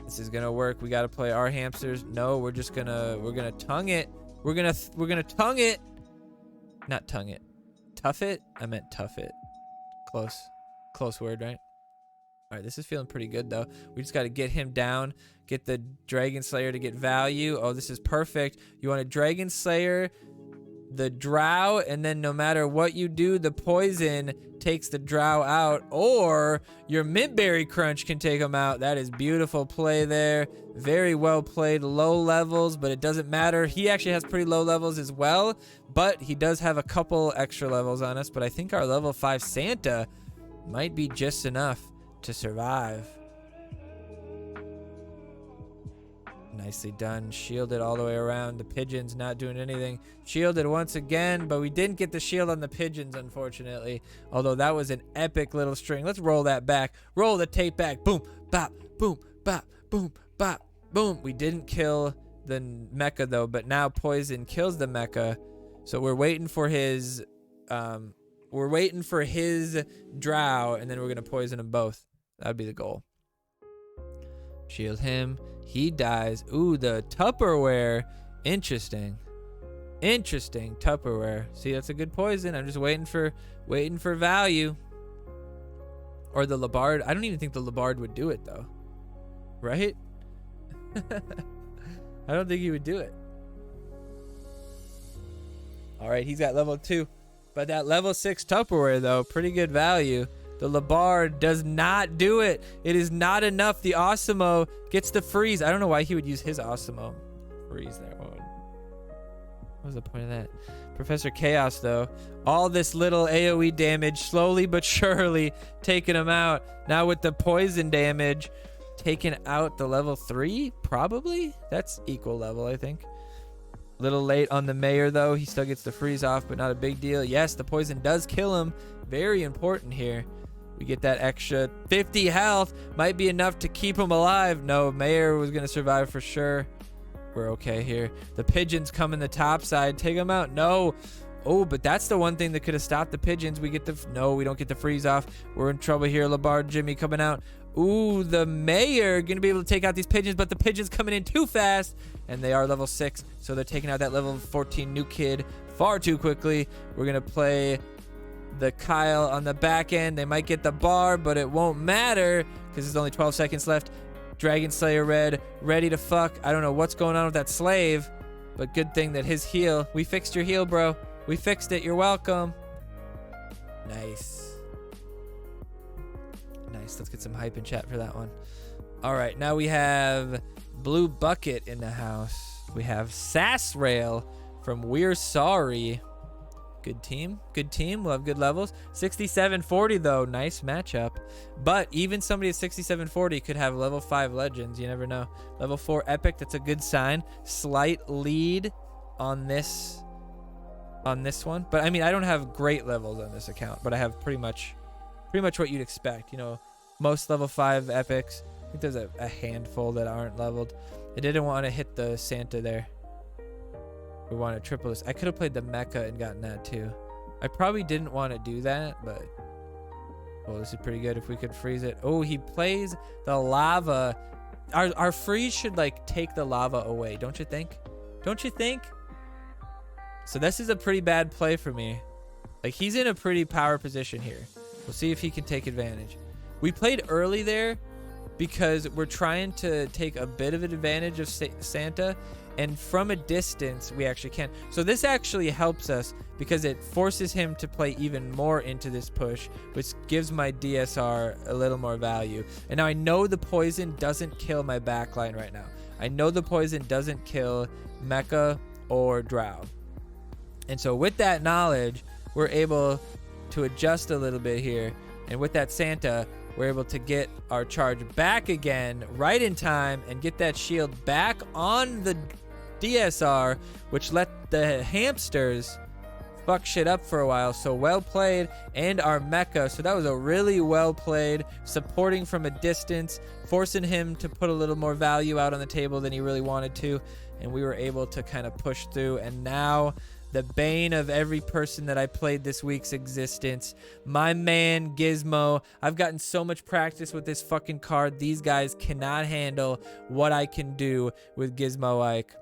This is gonna work. We gotta play our hamsters. No, we're gonna tongue it. We're gonna tongue it. Not tongue it. Tough it? I meant tough it. Close word, right? All right, this is feeling pretty good, though. We just got to get him down, get the Dragon Slayer to get value. Oh, this is perfect. You want a Dragon Slayer, the Drow, and then no matter what you do, the poison takes the Drow out, or your Mintberry Crunch can take him out. That is beautiful play there. Very well played. Low levels, but it doesn't matter. He actually has pretty low levels as well, but he does have a couple extra levels on us, but I think our level 5 Santa might be just enough to survive. Nicely done. Shielded all the way around. The pigeons not doing anything. Shielded once again, but we didn't get the shield on the pigeons, unfortunately. Although that was an epic little string. Let's roll that back. Roll the tape back. Boom, bop, boom, bop, boom, bop, boom. We didn't kill the mecha, though, but now poison kills the mecha. So we're waiting for his... We're waiting for his Drow, and then we're going to poison them both. That would be the goal. Shield him. He dies. Ooh, the Tupperware. Interesting. Interesting. Tupperware. See, that's a good poison. I'm just waiting for value. Or the Labard. I don't even think the Labard would do it, though. Right? I don't think he would do it. All right, he's got level 2. But that level 6 Tupperware, though, pretty good value. The Labard does not do it. It is not enough. The Osimo gets the freeze. I don't know why he would use his Osimo freeze there. What was the point of that? Professor Chaos, though. All this little AoE damage, slowly but surely taking him out. Now with the poison damage, taking out the level 3, probably? That's equal level, I think. Little late on the mayor, though. He still gets the freeze off, but not a big deal. Yes, the poison does kill him. Very important here. We get that extra 50 health. Might be enough to keep him alive. No, mayor was going to survive for sure. We're okay here. The pigeons come in the top side. Take them out. No. Oh, but that's the one thing that could have stopped the pigeons. We get the... No, we don't get the freeze off. We're in trouble here. Labard, Jimmy coming out. Ooh, the mayor going to be able to take out these pigeons, but the pigeons coming in too fast, and they are level 6, so they're taking out that level 14 New Kid far too quickly. We're going to play the Kyle on the back end. They might get the bar, but it won't matter because there's only 12 seconds left. Dragon Slayer Red, ready to fuck. I don't know what's going on with that slave, but good thing that his heal. We fixed your heal, bro. We fixed it. You're welcome. Nice. Nice. Let's get some hype in chat for that one. All right. Now we have Blue Bucket in the house. We have Sass Rail from We're Sorry. Good team. Good team. We'll have good levels. 6740, though. Nice matchup. But even somebody at 6740 could have level 5 legends. You never know. Level 4 epic. That's a good sign. Slight lead on this one. But I mean, I don't have great levels on this account, but I have pretty much what you'd expect. You know, most level 5 epics, think there's a handful that aren't leveled. I didn't want to hit the Santa there. We want to triple this. I could have played the Mecha and gotten that too. I probably didn't want to do that, but oh, this is pretty good if we could freeze it. Oh, he plays the lava. Our freeze should like take the lava away, don't you think? Don't you think? So this is a pretty bad play for me. Like, he's in a pretty power position here. We'll see if he can take advantage. We played early there because we're trying to take a bit of advantage of Santa, and from a distance we actually can. So this actually helps us because it forces him to play even more into this push, which gives my DSR a little more value. And now I know the poison doesn't kill my backline right now. I know the poison doesn't kill Mecha or Drow. And so with that knowledge, we're able to adjust a little bit here. And with that Santa, we're able to get our charge back again right in time and get that shield back on the DSR, which let the hamsters fuck shit up for a while. So well played. And our Mecha. So that was a really well played, supporting from a distance, forcing him to put a little more value out on the table than he really wanted to. And we were able to kind of push through. And now the bane of every person that I played this week's existence, my man Gizmo. I've gotten so much practice with this fucking card. These guys cannot handle what I can do with Gizmo Ike.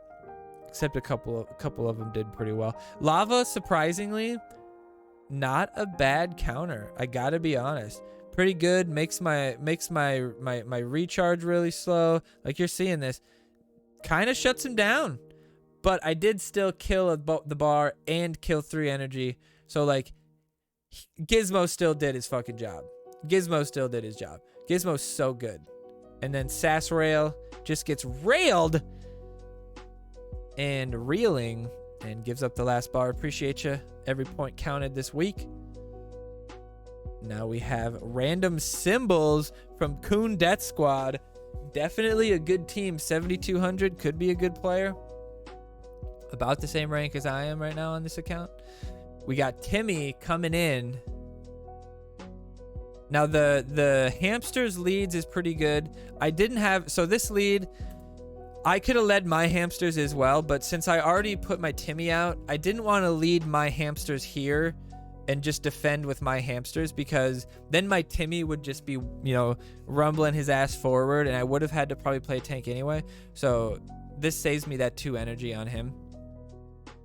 Except a couple of them did pretty well. Lava, surprisingly, not a bad counter. I gotta be honest. Pretty good. Makes my recharge really slow. Like, you're seeing this. Kind of shuts him down. But I did still kill the bar and kill 3 energy. So, like, Gizmo still did his fucking job. Gizmo still did his job. Gizmo's so good. And then Sassrail just gets railed and reeling and gives up the last bar. Appreciate you. Every point counted this week. Now we have random symbols from Coon Death Squad. Definitely a good team. 7,200 could be a good player. About the same rank as I am right now on this account. We got Timmy coming in. Now the hamsters leads is pretty good. I didn't have, so this lead, I could have led my hamsters as well, but since I already put my Timmy out, I didn't want to lead my hamsters here and just defend with my hamsters, because then my Timmy would just be, you know, rumbling his ass forward, and I would have had to probably play tank anyway. So this saves me that 2 energy on him.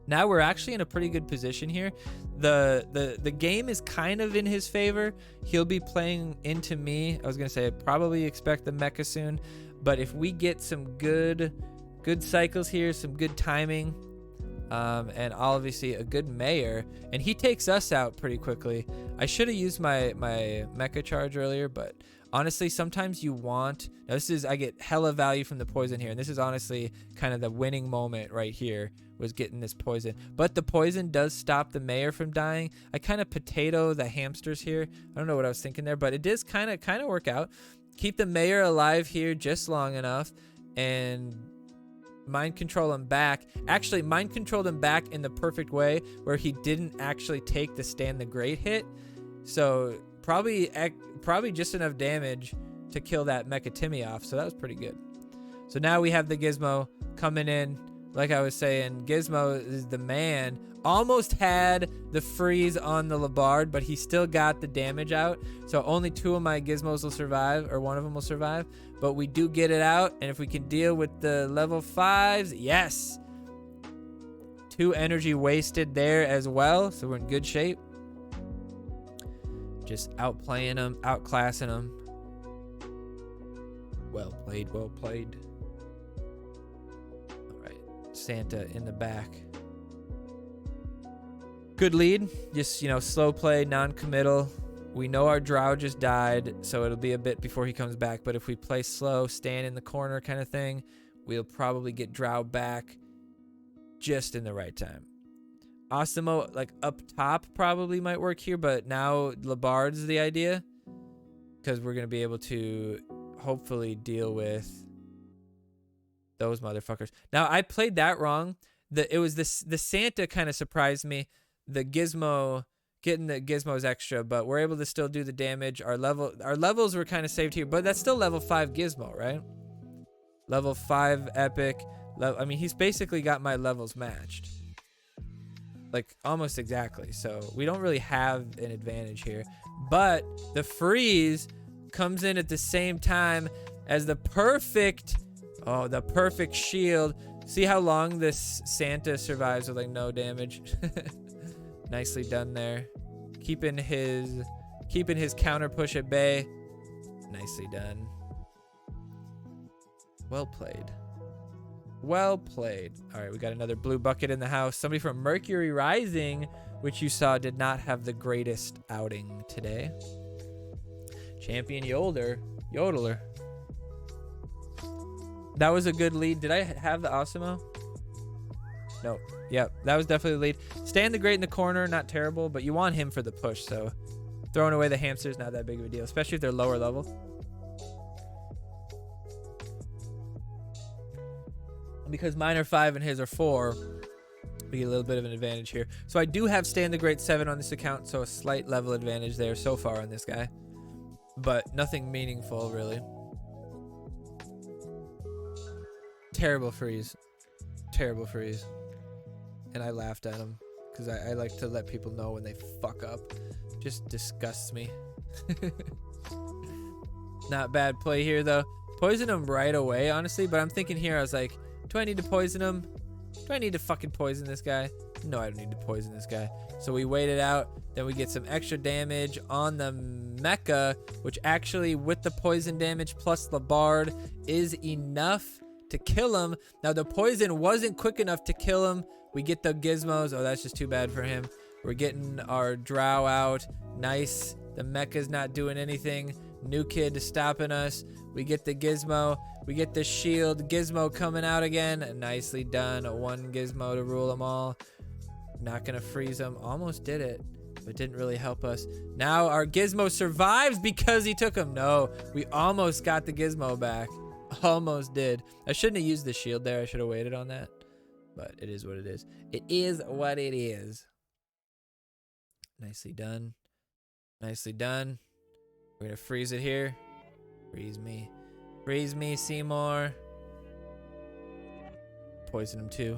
Now we're actually in a pretty good position here. The game is kind of in his favor. He'll be playing into me. I was gonna say probably expect the Mecha soon, but if we get some good cycles here, some good timing, and obviously a good Mayor, and he takes us out pretty quickly. I should have used my Mecha charge earlier, but honestly, sometimes you want, now this is, I get hella value from the poison here, and this is honestly kind of the winning moment right here, was getting this poison. But the poison does stop the Mayor from dying. I kind of potato the hamsters here. I don't know what I was thinking there, but it does kind of work out. Keep the Mayor alive here just long enough, and mind control him back. Actually, mind controlled him back in the perfect way, where he didn't actually take the Stan the Great hit. So probably just enough damage to kill that Mecha Timmy off. So that was pretty good. So now we have the Gizmo coming in. Like I was saying, Gizmo is the man. Almost had the freeze on the Labard, but he still got the damage out. So only 2 of my Gizmos will survive, or 1 of them will survive. But we do get it out, and if we can deal with the level 5s, yes. 2 energy wasted there as well, so we're in good shape. Just outplaying them, outclassing them. Well played, well played. All right, Santa in the back. Good lead. Just, you know, slow play, non-committal. We know our Drow just died, so it'll be a bit before he comes back. But if we play slow, stand in the corner kind of thing, we'll probably get Drow back just in the right time. Osimo, like, up top probably might work here, but now Labard's the idea, because we're going to be able to hopefully deal with those motherfuckers. Now, I played that wrong. The Santa kind of surprised me. The Gizmo getting the gizmos extra, but we're able to still do the damage. Our levels were kind of saved here, but that's still level 5 gizmo, right? Level 5 epic. I mean, he's basically got my levels matched. Like, almost exactly. So, we don't really have an advantage here. But the freeze comes in at the same time as the perfect shield. See how long this Santa survives with, like, no damage? Nicely done there. Keeping his counter push at bay. Nicely done. Well played. Well played. All right, we got another blue bucket in the house. Somebody from Mercury Rising, which you saw did not have the greatest outing today. Champion Yodeler. That was a good lead. Did I have the Osimo? No. Yep, that was definitely the lead. Stand the Great in the corner, not terrible, but you want him for the push, so throwing away the hamster's not that big of a deal, especially if they're lower level. Because mine are 5 and his are 4, we get a little bit of an advantage here. So I do have Stand the Great 7 on this account, so a slight level advantage there so far on this guy. But nothing meaningful, really. Terrible freeze. Terrible freeze. And I laughed at him because I like to let people know when they fuck up. Just disgusts me. Not bad play here, though. Poison him right away, honestly, but I'm thinking here, I was like, do I need to poison him? Do I need to fucking poison this guy? No, I don't need to poison this guy. So we wait it out. Then we get some extra damage on the mecha, which actually, with the poison damage plus the bard, is enough to kill him. Now, the poison wasn't quick enough to kill him. We get the gizmos. Oh, that's just too bad for him. We're getting our drow out. Nice. The mecha's not doing anything. New kid stopping us. We get the gizmo. We get the shield. Gizmo coming out again. Nicely done. One gizmo to rule them all. Not going to freeze them. Almost did it, but didn't really help us. Now our gizmo survives because he took him. No, we almost got the gizmo back. Almost did. I shouldn't have used the shield there. I should have waited on that. But it is what it is. It is what it is. Nicely done. Nicely done. We're going to freeze it here. Freeze me. Freeze me, Seymour. Poison him too.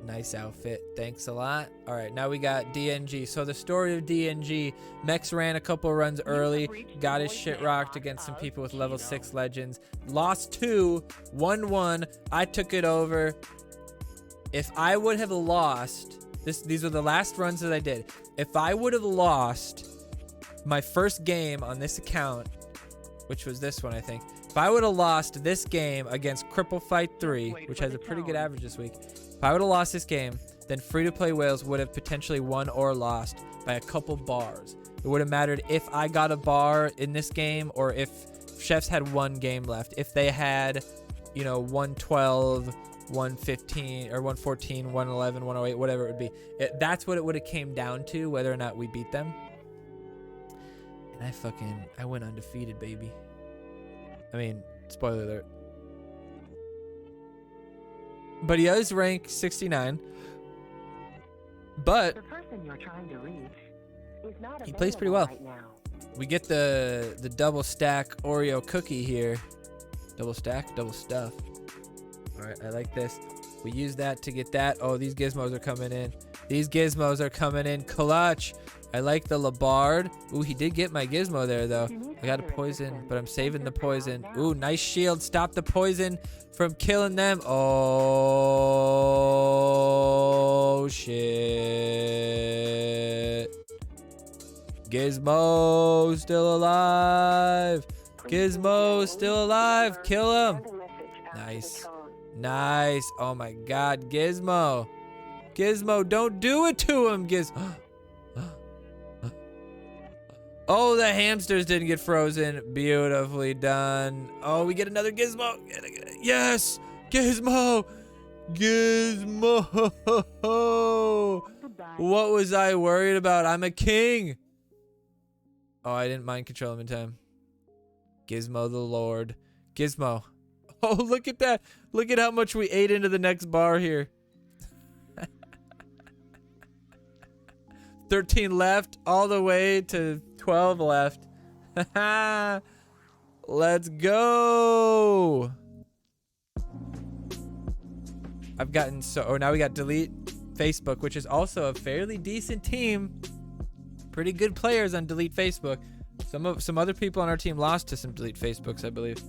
Nice outfit. Thanks a lot. All right, now we got DNG. So the story of DNG, Mex ran a couple runs early, got his shit rocked against some people with level 6 legends. Lost 2, won 1. I took it over. If I would have lost, these are the last runs that I did. If I would have lost my first game on this account, which was this one, I think. If I would have lost this game against Cripple Fight 3, which has a pretty good average this week, if I would have lost this game, then Free-to-Play Whales would have potentially won or lost by a couple bars. It would have mattered if I got a bar in this game or if Chefs had one game left. If they had, you know, 112, 115, or 114, 111, 108, whatever it would be. That's what it would have came down to, whether or not we beat them. And I went undefeated, baby. I mean, spoiler alert. But he is rank 69. But the person you're trying to reach is not he plays pretty well. Right now. We get the double stack Oreo cookie here. Double stack, double stuff. All right, I like this. We use that to get that. Oh, these gizmos are coming in. These gizmos are coming in clutch. I like the Labard. Ooh, he did get my gizmo there, though. I got a poison, but I'm saving the poison. Ooh, nice shield. Stop the poison from killing them. Oh, shit. Gizmo still alive. Gizmo still alive. Kill him. Nice. Nice. Oh, my God. Gizmo. Gizmo, don't do it to him, Gizmo. Oh, the hamsters didn't get frozen. Beautifully done. Oh, we get another gizmo. Yes! Gizmo! Gizmo! What was I worried about? I'm a king. Oh, I didn't mind control him in time. Gizmo the Lord. Gizmo. Oh, look at that. Look at how much we ate into the next bar here. 13 left, all the way to 12 left. Let's go. I've gotten so... Oh, now we got delete Facebook, which is also a fairly decent team. Pretty good players on delete Facebook. Some other people on our team lost to some delete Facebooks, I believe.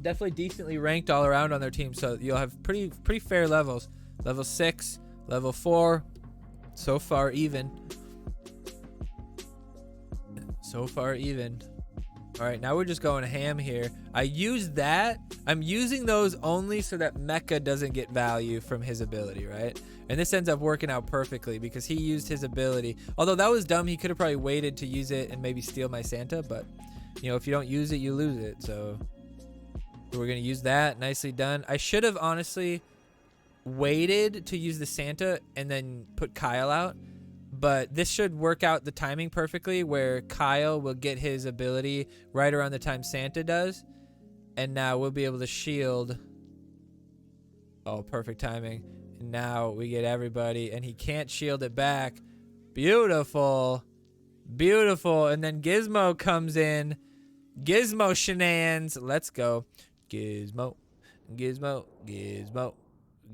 Definitely decently ranked all around on their team, so you'll have pretty fair levels. Level 6, level 4, so far even. So far even. All right, now we're just going ham here. I use that. I'm using those only so that Mecha doesn't get value from his ability, right? And this ends up working out perfectly because he used his ability. Although that was dumb. He could have probably waited to use it and maybe steal my Santa. But, you know, if you don't use it, you lose it. So we're going to use that. Nicely done. I should have honestly waited to use the Santa and then put Kyle out. But this should work out the timing perfectly where Kyle will get his ability right around the time Santa does. And now we'll be able to shield. Oh, perfect timing. And now we get everybody and he can't shield it back. Beautiful. Beautiful. And then Gizmo comes in. Gizmo shenanigans. Let's go. Gizmo. Gizmo. Gizmo.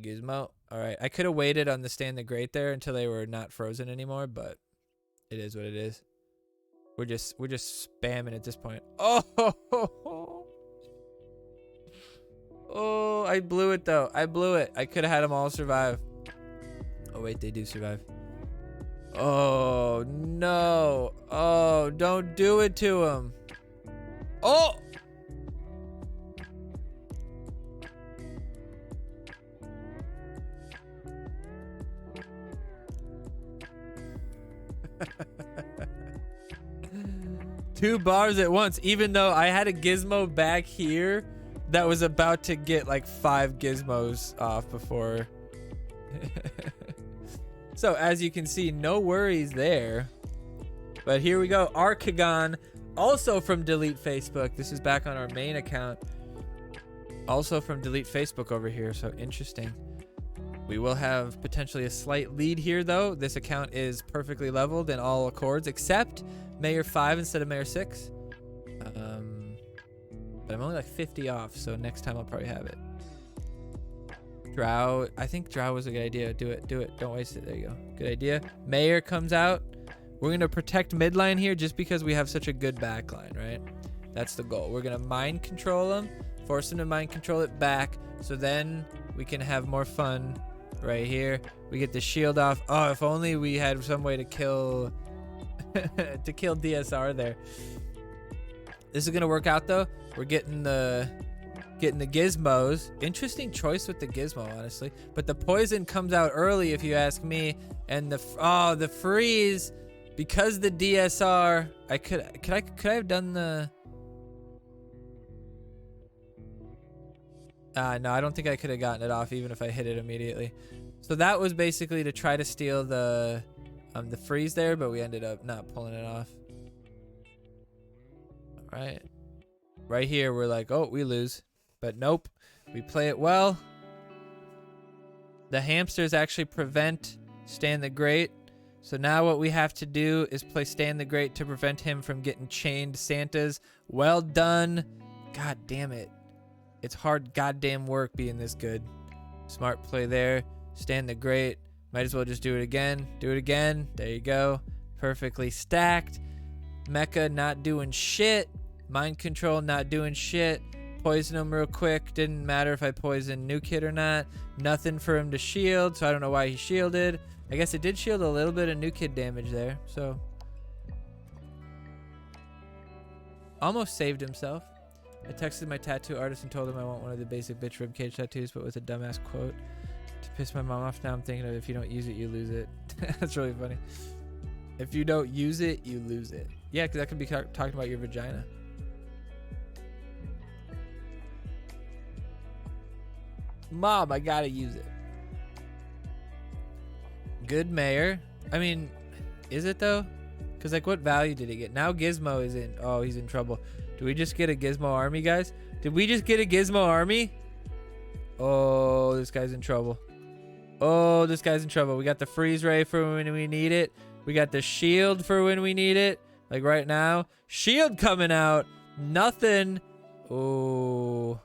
Gizmo. All right, I could have waited on the Stand the Great there until they were not frozen anymore, but it is what it is. We're just spamming at this point. Oh, oh, I blew it though. I blew it. I could have had them all survive. Oh wait, they do survive. Oh no. Oh, don't do it to him. Oh. Two bars at once, even though I had a gizmo back here that was about to get like 5 gizmos off before. So as you can see, no worries there. But here we go. Arcagon, also from delete Facebook. This is back on our main account. Also from delete Facebook over here. So interesting. We will have potentially a slight lead here, though. This account is perfectly leveled in all accords, except Mayor 5 instead of Mayor 6. But I'm only like 50 off, so next time I'll probably have it. Drow. I think Drow was a good idea. Do it. Do it. Don't waste it. There you go. Good idea. Mayor comes out. We're going to protect midline here just because we have such a good backline, right? That's the goal. We're going to mind control them, force them to mind control it back, so then we can have more fun. Right here, we get the shield off. Oh, if only we had some way to kill to kill DSR there. This is gonna work out though. We're getting the gizmos. Interesting choice with the gizmo, honestly. But the poison comes out early, if you ask me. And the freeze, because the DSR. Could I have done the? No, I don't think I could have gotten it off even if I hit it immediately. So that was basically to try to steal the freeze there, but we ended up not pulling it off. All right. Right here, we're like, oh, we lose. But nope. We play it well. The hamsters actually prevent Stan the Great. So now what we have to do is play Stan the Great to prevent him from getting chained Santas. Well done. God damn it. It's hard goddamn work being this good. Smart play there. Stan the Great. Might as well just do it again. Do it again. There you go. Perfectly stacked. Mecha not doing shit. Mind control not doing shit. Poison him real quick. Didn't matter if I poisoned New Kid or not. Nothing for him to shield, so I don't know why he shielded. I guess it did shield a little bit of New Kid damage there, so. Almost saved himself. I texted my tattoo artist and told him I want one of the basic bitch ribcage tattoos, but with a dumbass quote to piss my mom off. Now I'm thinking of if you don't use it, you lose it. That's really funny. If you don't use it, you lose it. Yeah, because that could be talking about your vagina. Mom, I gotta use it. Good mayor. I mean, is it though? Because like, what value did he get? Now Gizmo is in. Oh, he's in trouble. Do we just get a Gizmo army, guys? Did we just get a Gizmo army? Oh, this guy's in trouble. Oh, this guy's in trouble. We got the freeze ray for when we need it. We got the shield for when we need it. Like right now. Shield coming out. Nothing. Oh.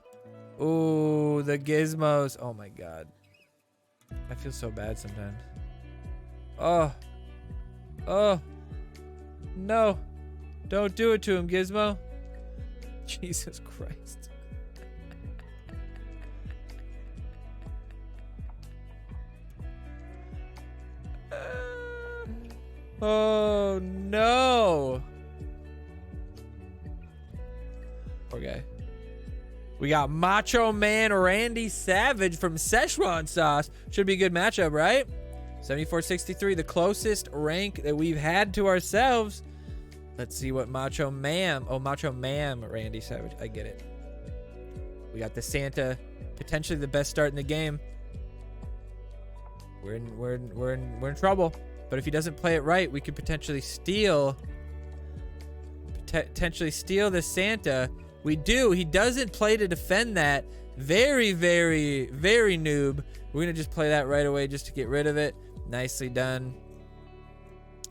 Oh, the gizmos. Oh my god. I feel so bad sometimes. Oh. Oh. No. Don't do it to him, Gizmo. Jesus Christ. Oh no. Poor guy. We got Macho Man Randy Savage from Szechuan Sauce. Should be a good matchup, right? 74-63, the closest rank that we've had to ourselves. Let's see what Macho Mam. Oh, Macho Mam Randy Savage. I get it. We got the Santa, potentially the best start in the game. We're in trouble. But if he doesn't play it right, we could potentially steal the Santa. We do. He doesn't play to defend that. Very, very, very noob. We're gonna just play that right away just to get rid of it. Nicely done.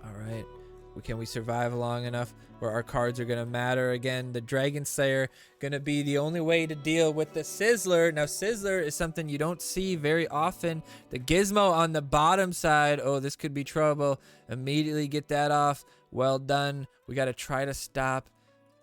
All right. Can we survive long enough where our cards are gonna matter again? The Dragon Slayer gonna be the only way to deal with the Sizzler. Now Sizzler is something you don't see very often. The Gizmo on the bottom side. Oh, this could be trouble. Immediately get that off. Well done. We gotta try to stop.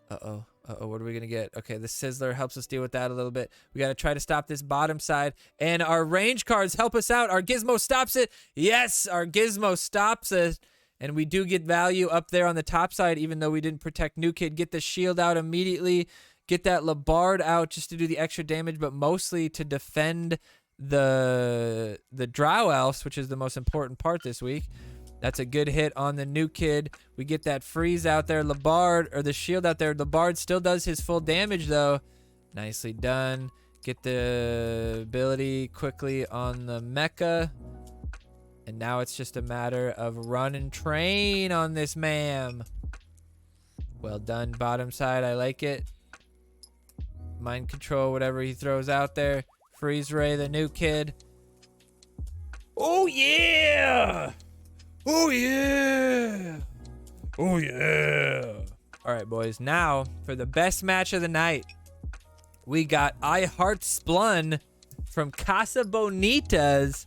Uh-oh. Uh-oh, what are we gonna get? Okay, the Sizzler helps us deal with that a little bit. We gotta try to stop this bottom side. And our range cards help us out. Our Gizmo stops it. Yes, our Gizmo stops it. And we do get value up there on the top side, even though we didn't protect New Kid. Get the shield out immediately. Get that Labard out just to do the extra damage, but mostly to defend the Drow Elves, which is the most important part this week. That's a good hit on the New Kid. We get that freeze out there. Labard, or the shield out there. Labard still does his full damage, though. Nicely done. Get the ability quickly on the Mecha. And now it's just a matter of run and train on this ma'am. Well done, bottom side. I like it. Mind control, whatever he throws out there. Freeze Ray, the New Kid. Oh, yeah! Oh, yeah! Oh, yeah! All right, boys. Now, for the best match of the night, we got I Heart Splun from Casa Bonitas.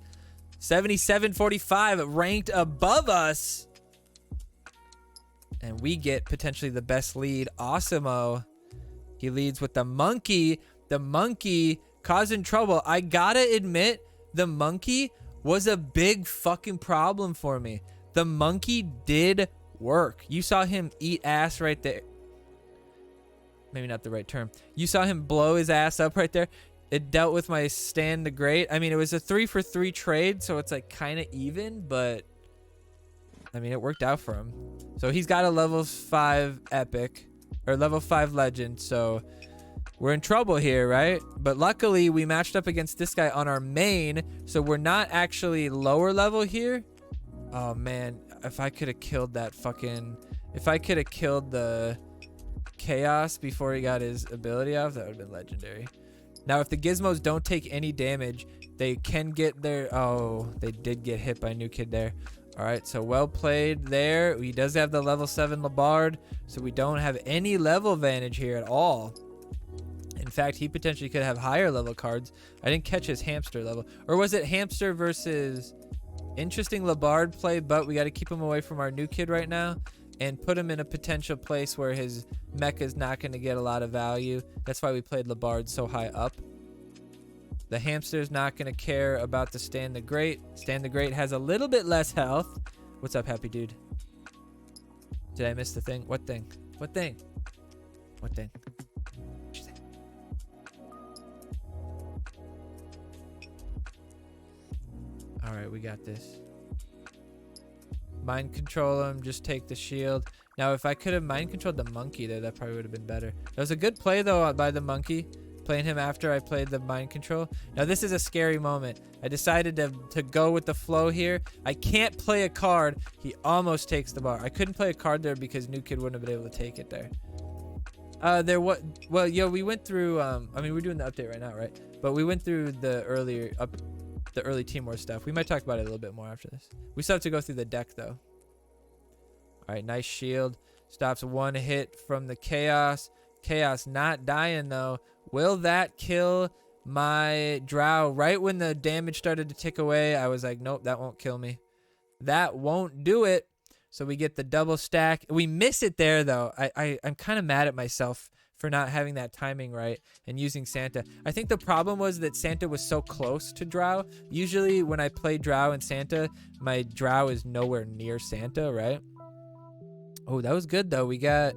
77-45, ranked above us. And we get potentially the best lead. Awesemo. He leads with the monkey. The monkey causing trouble. I gotta admit, the monkey was a big fucking problem for me. The monkey did work. You saw him eat ass right there. Maybe not the right term. You saw him blow his ass up right there. It dealt with my Stand the Great. I mean, it was a 3-for-3 trade, so it's like kind of even, but I mean, it worked out for him. So he's got a level 5 epic, or level 5 legend, so we're in trouble here, right? But luckily, we matched up against this guy on our main, so we're not actually lower level here. Oh, man. If I could have killed that fucking... If I could have killed the Chaos before he got his ability off, that would have been legendary. Now, if the Gizmos don't take any damage, they can get their... Oh, they did get hit by New Kid there. All right, so well played there. He does have the level 7 Labard, so we don't have any level advantage here at all. In fact, he potentially could have higher level cards. I didn't catch his hamster level. Or was it hamster versus... Interesting Labard play, but we got to keep him away from our New Kid right now and put him in a potential place where his mecha is not going to get a lot of value. That's why we played Labard so high up. The hamster's not going to care about the Stand the Great. Stand the Great has a little bit less health. What's up, happy dude? Did I miss the thing? What thing? What thing? What thing? What'd you say? All right, we got this. Mind control him, just take the shield. Now, if I could have mind controlled the monkey there, that probably would have been better. That was a good play, though, by the monkey. Playing him after I played the mind control. Now, this is a scary moment. I decided to go with the flow here. I can't play a card. He almost takes the bar. I couldn't play a card there because New Kid wouldn't have been able to take it there. Well, yo, we went through, I mean, we're doing the update right now, right? But we went through the earlier the early Team War stuff. We might talk about it a little bit more after this. We still have to go through the deck, though. All right, nice shield. Stops one hit from the Chaos. Chaos not dying, though. Will that kill my Drow? Right when the damage started to tick away, I was like, nope, that won't kill me. That won't do it. So we get the double stack. We miss it there, though. I'm kind of mad at myself for not having that timing right and using Santa. I think the problem was that Santa was so close to Drow. Usually when I play Drow and Santa, my Drow is nowhere near Santa, right? Oh, that was good, though. We got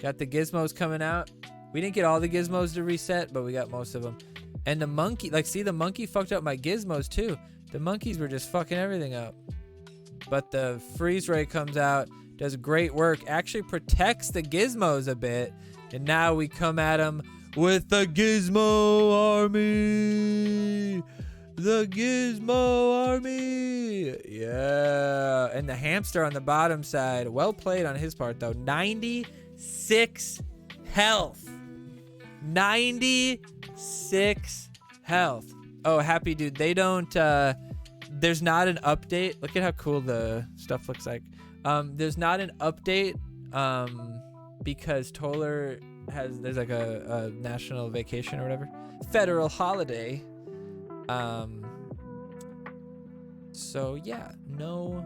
the gizmos coming out. We didn't get all the gizmos to reset, but we got most of them. And the monkey, like, see, the monkey fucked up my gizmos, too. The monkeys were just fucking everything up. But the freeze ray comes out, does great work, actually protects the gizmos a bit. And now we come at him with the Gizmo Army. The Gizmo Army. Yeah. And the hamster on the bottom side. Well played on his part, though. 96 health. 96 health. Oh, happy dude. They don't... there's not an update. Look at how cool the stuff looks like. There's not an update because Toller there's like a national vacation or whatever. Federal holiday. So yeah, no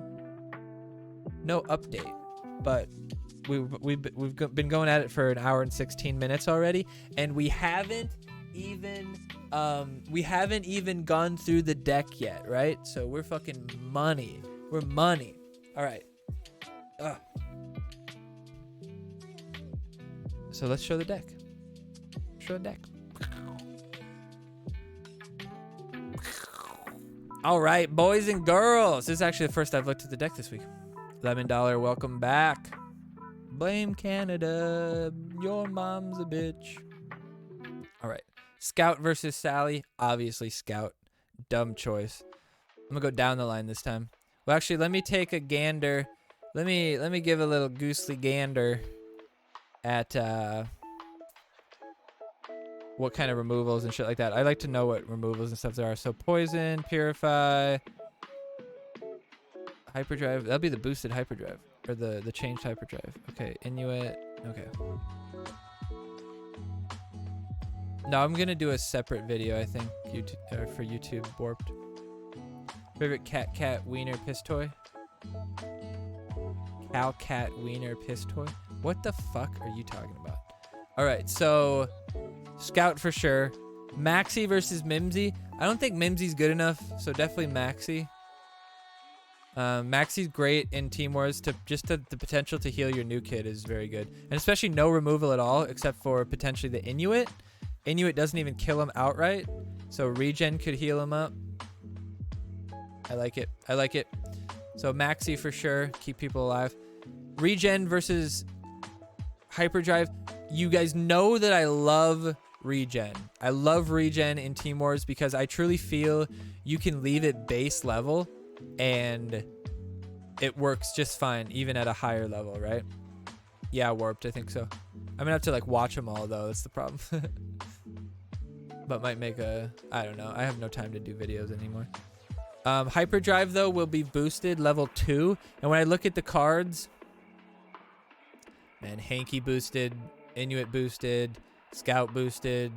update. But we've been going at it for an hour and 16 minutes already, and we haven't even gone through the deck yet, right? So we're fucking money. We're money. All right. So let's show the deck. Show the deck. All right, boys and girls. This is actually the first I've looked at the deck this week. Lemon Dollar, welcome back. Blame Canada. Your mom's a bitch. All right. Scout versus Sally. Obviously Scout. Dumb choice. I'm gonna go down the line this time. Well, actually, let me take a gander. Let me give a little goosely gander at what kind of removals and shit like that. I like to know what removals and stuff there are. So poison, purify, hyperdrive. That'll be the boosted hyperdrive or the changed hyperdrive. Okay, Inuit. Okay. No, I'm gonna do a separate video. I think YouTube for YouTube. Warped. Favorite cat wiener piss toy. Cow cat wiener piss toy. What the fuck are you talking about? All right, so Scout for sure. Maxi versus Mimsy. I don't think Mimsy's good enough, so definitely Maxi. Maxi's great in Team Wars. The potential to heal your new kid is very good, and especially no removal at all, except for potentially the Inuit. Inuit doesn't even kill him outright, so regen could heal him up. I like it. I like it. So Maxi for sure. Keep people alive. Regen versus hyperdrive. You guys know that I love regen. I love regen in Team Wars because I truly feel you can leave it base level and it works just fine even at a higher level, right? Yeah, warped. I think so. I'm gonna have to like watch them all though. That's the problem. But might make I don't know. I have no time to do videos anymore. Hyperdrive though will be boosted level 2, and when I look at the cards, man, Hanky boosted, Inuit boosted, Scout boosted,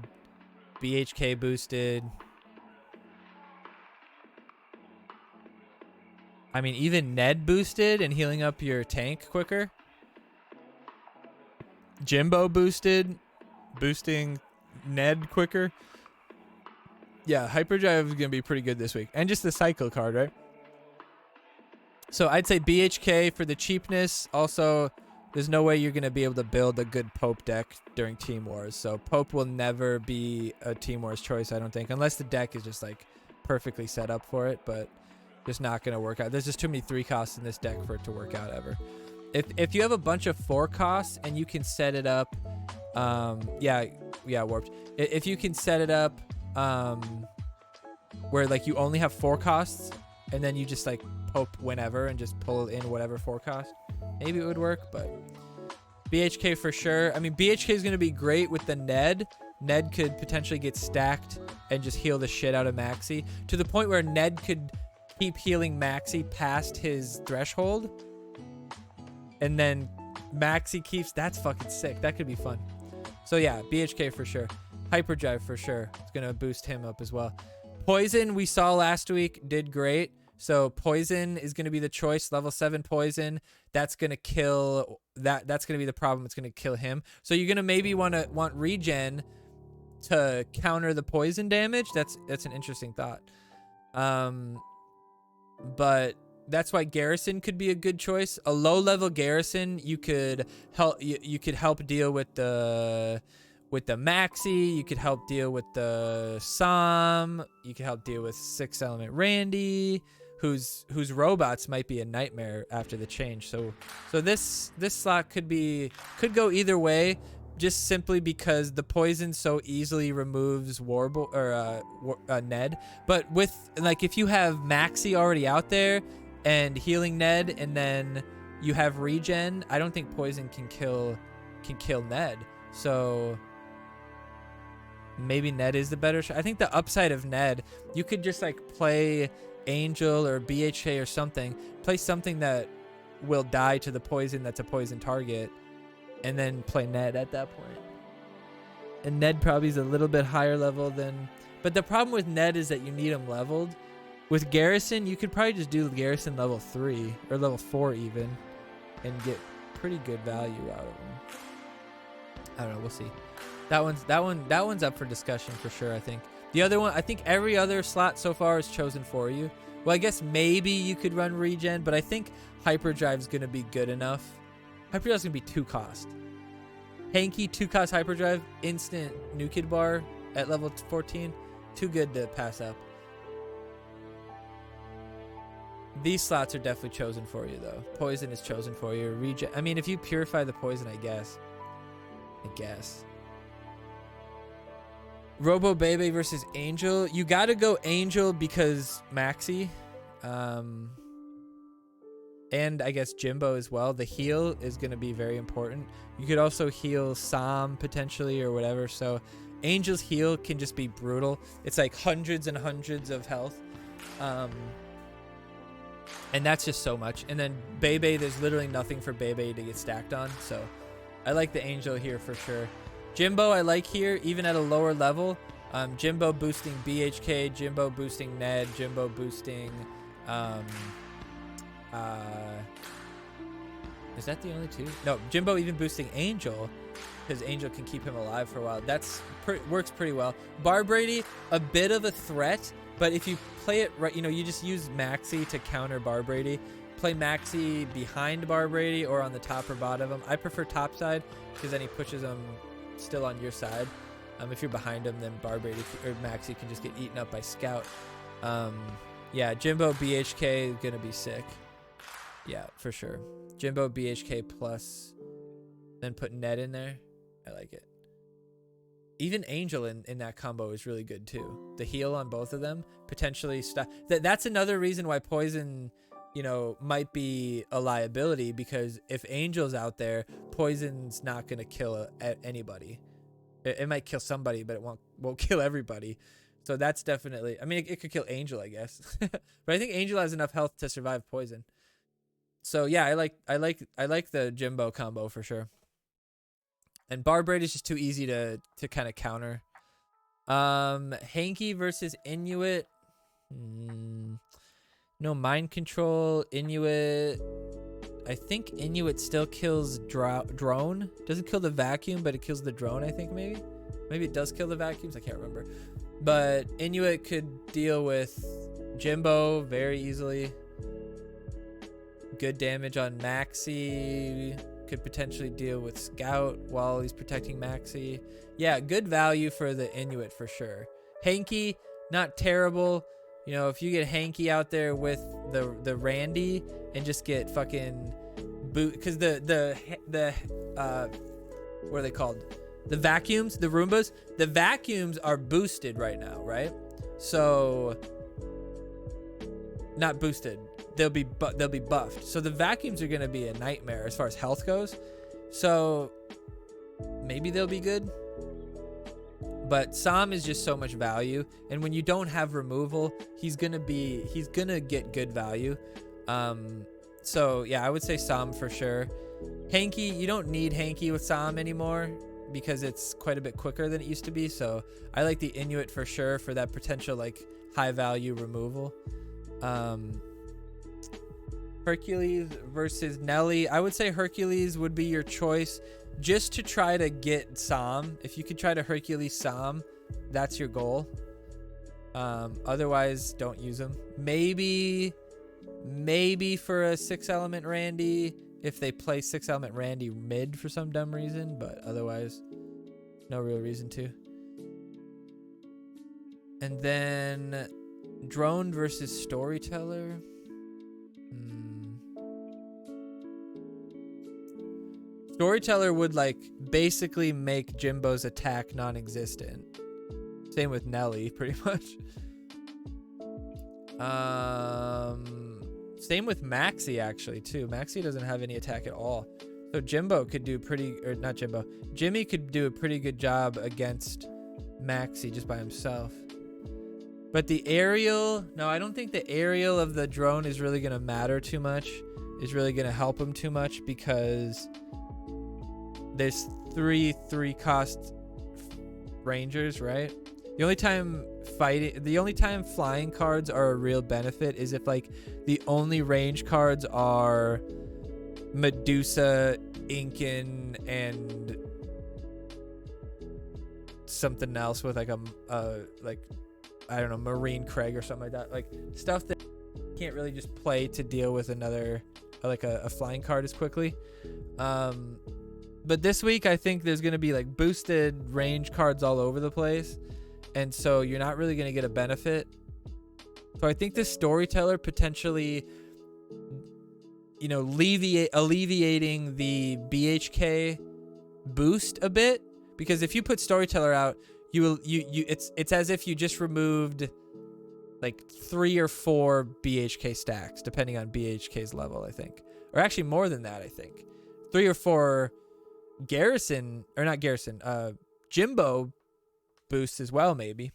BHK boosted. I mean, even Ned boosted and healing up your tank quicker. Jimbo boosted, boosting Ned quicker. Yeah, Hyperdrive is going to be pretty good this week. And just the cycle card, right? So I'd say BHK for the cheapness. Also, there's no way you're going to be able to build a good Pope deck during Team Wars. So Pope will never be a Team Wars choice, I don't think. Unless the deck is just like perfectly set up for it. But just not going to work out. There's just too many 3 costs in this deck for it to work out ever. If you have a bunch of 4 costs and you can set it up, yeah, warped. If you can set it up, where like you only have 4 costs and then you just like Pope whenever and just pull in whatever 4 cost, maybe it would work. But BHK for sure. I mean, BHK is going to be great with the Ned. Ned could potentially get stacked and just heal the shit out of Maxi to the point where Ned could keep healing Maxi past his threshold, and then Maxi keeps. That's fucking sick. That could be fun. So yeah, BHK for sure. Hyperdrive for sure. It's gonna boost him up as well. Poison we saw last week did great. So poison is gonna be the choice. Level 7 poison. That's gonna kill that. That's gonna be the problem. It's gonna kill him. So you're gonna maybe want regen to counter the poison damage. That's an interesting thought. But that's why Garrison could be a good choice. A low level Garrison, you could help. You could help deal with the Maxi. You could help deal with the Sam. You could help deal with 6 element Randy, whose robots might be a nightmare after the change. So this slot could go either way, just simply because the poison so easily removes Ned. But with like if you have Maxi already out there and healing Ned, and then you have regen, I don't think poison can kill Ned. So maybe Ned is the better shot. I think the upside of Ned, you could just like play Angel or BHA or something, play something that will die to the poison that's a poison target, and then play Ned at that point. And Ned probably is a little bit higher level than, but the problem with Ned is that you need him leveled. With Garrison, you could probably just do Garrison level 3 or level 4 even, and get pretty good value out of him. I don't know, we'll see. That one's up for discussion for sure, I think. The other one, I think every other slot so far is chosen for you. Well, I guess maybe you could run regen, but I think Hyperdrive is going to be good enough. Hyperdrive is going to be 2 cost. Hanky 2 cost Hyperdrive, instant new kid bar at level 14. Too good to pass up. These slots are definitely chosen for you though. Poison is chosen for you. Regen. I mean, if you purify the poison, I guess. Robo Bebe versus Angel. You gotta go Angel because Maxi. And I guess Jimbo as well. The heal is going to be very important. You could also heal Sam potentially or whatever. So Angel's heal can just be brutal. It's like hundreds and hundreds of health. And that's just so much. And then Bebe, there's literally nothing for Bebe to get stacked on. So I like the Angel here for sure. Jimbo I like here, even at a lower level. Jimbo boosting BHK, Jimbo boosting Ned, Jimbo boosting... is that the only 2? No, Jimbo even boosting Angel, because Angel can keep him alive for a while. That's works pretty well. Bar Brady, a bit of a threat, but if you play it right, you just use Maxi to counter Bar Brady. Play Maxi behind Bar Brady or on the top or bottom of him. I prefer top side because then he pushes him still on your side. If you're behind him, then Bar Brady or Maxi can just get eaten up by Scout. Yeah, Jimbo BHK is gonna be sick. Yeah, for sure. Jimbo BHK plus, then put Ned in there. I like it. Even Angel in that combo is really good too. The heal on both of them potentially that's another reason why poison, might be a liability, because if Angel's out there, poison's not gonna kill anybody. It might kill somebody, but it won't kill everybody. So that's definitely. I mean, it could kill Angel, I guess, but I think Angel has enough health to survive poison. So yeah, I like the Jimbo combo for sure. And Bar Braid is just too easy to kind of counter. Hanky versus Inuit. No mind control. Inuit. I think Inuit still kills drone. Doesn't kill the vacuum, but it kills the drone, I think maybe. Maybe it does kill the vacuums. I can't remember. But Inuit could deal with Jimbo very easily. Good damage on Maxi. Could potentially deal with Scout while he's protecting Maxi. Yeah, good value for the Inuit for sure. Hanky, not terrible. If you get Hanky out there with the Randy and just get fucking boot, because the what are they called? The vacuums, the Roombas. The vacuums are boosted right now, right? So not boosted. They'll be buffed. So the vacuums are gonna be a nightmare as far as health goes. So maybe they'll be good. But Sam is just so much value, and when you don't have removal, he's gonna get good value. So yeah, I would say Sam for sure. Hanky, you don't need Hanky with Sam anymore because it's quite a bit quicker than it used to be. So I like the Inuit for sure for that potential like high value removal. Hercules versus Nelly. I would say Hercules would be your choice just to try to get Sam. If you could try to Hercules Sam, that's your goal. Otherwise, don't use him. Maybe for a 6 element Randy if they play 6 element Randy mid for some dumb reason, but otherwise, no real reason to. And then Drone versus Storyteller. Storyteller would like basically make Jimbo's attack non-existent. Same with Nelly, pretty much. Same with Maxi actually too. Maxi doesn't have any attack at all. So Jimbo could do Jimmy could do a pretty good job against Maxi just by himself. But the aerial, no, I don't think the aerial of the drone is really gonna matter too much. Is really gonna help him too much because there's three cost rangers, right? The only time flying cards are a real benefit is if like the only range cards are Medusa, Incan, and something else with like like I don't know, Marine Craig or something like that. Like stuff that you can't really just play to deal with another like a flying card as quickly. But this week, I think there's going to be like boosted range cards all over the place. And so you're not really going to get a benefit. So I think this Storyteller potentially, you know, alleviating the BHK boost a bit. Because if you put Storyteller out, it's as if you just removed like 3 or 4 BHK stacks, depending on BHK's level, I think. Or actually more than that, I think. 3 or 4... Jimbo boosts as well, maybe.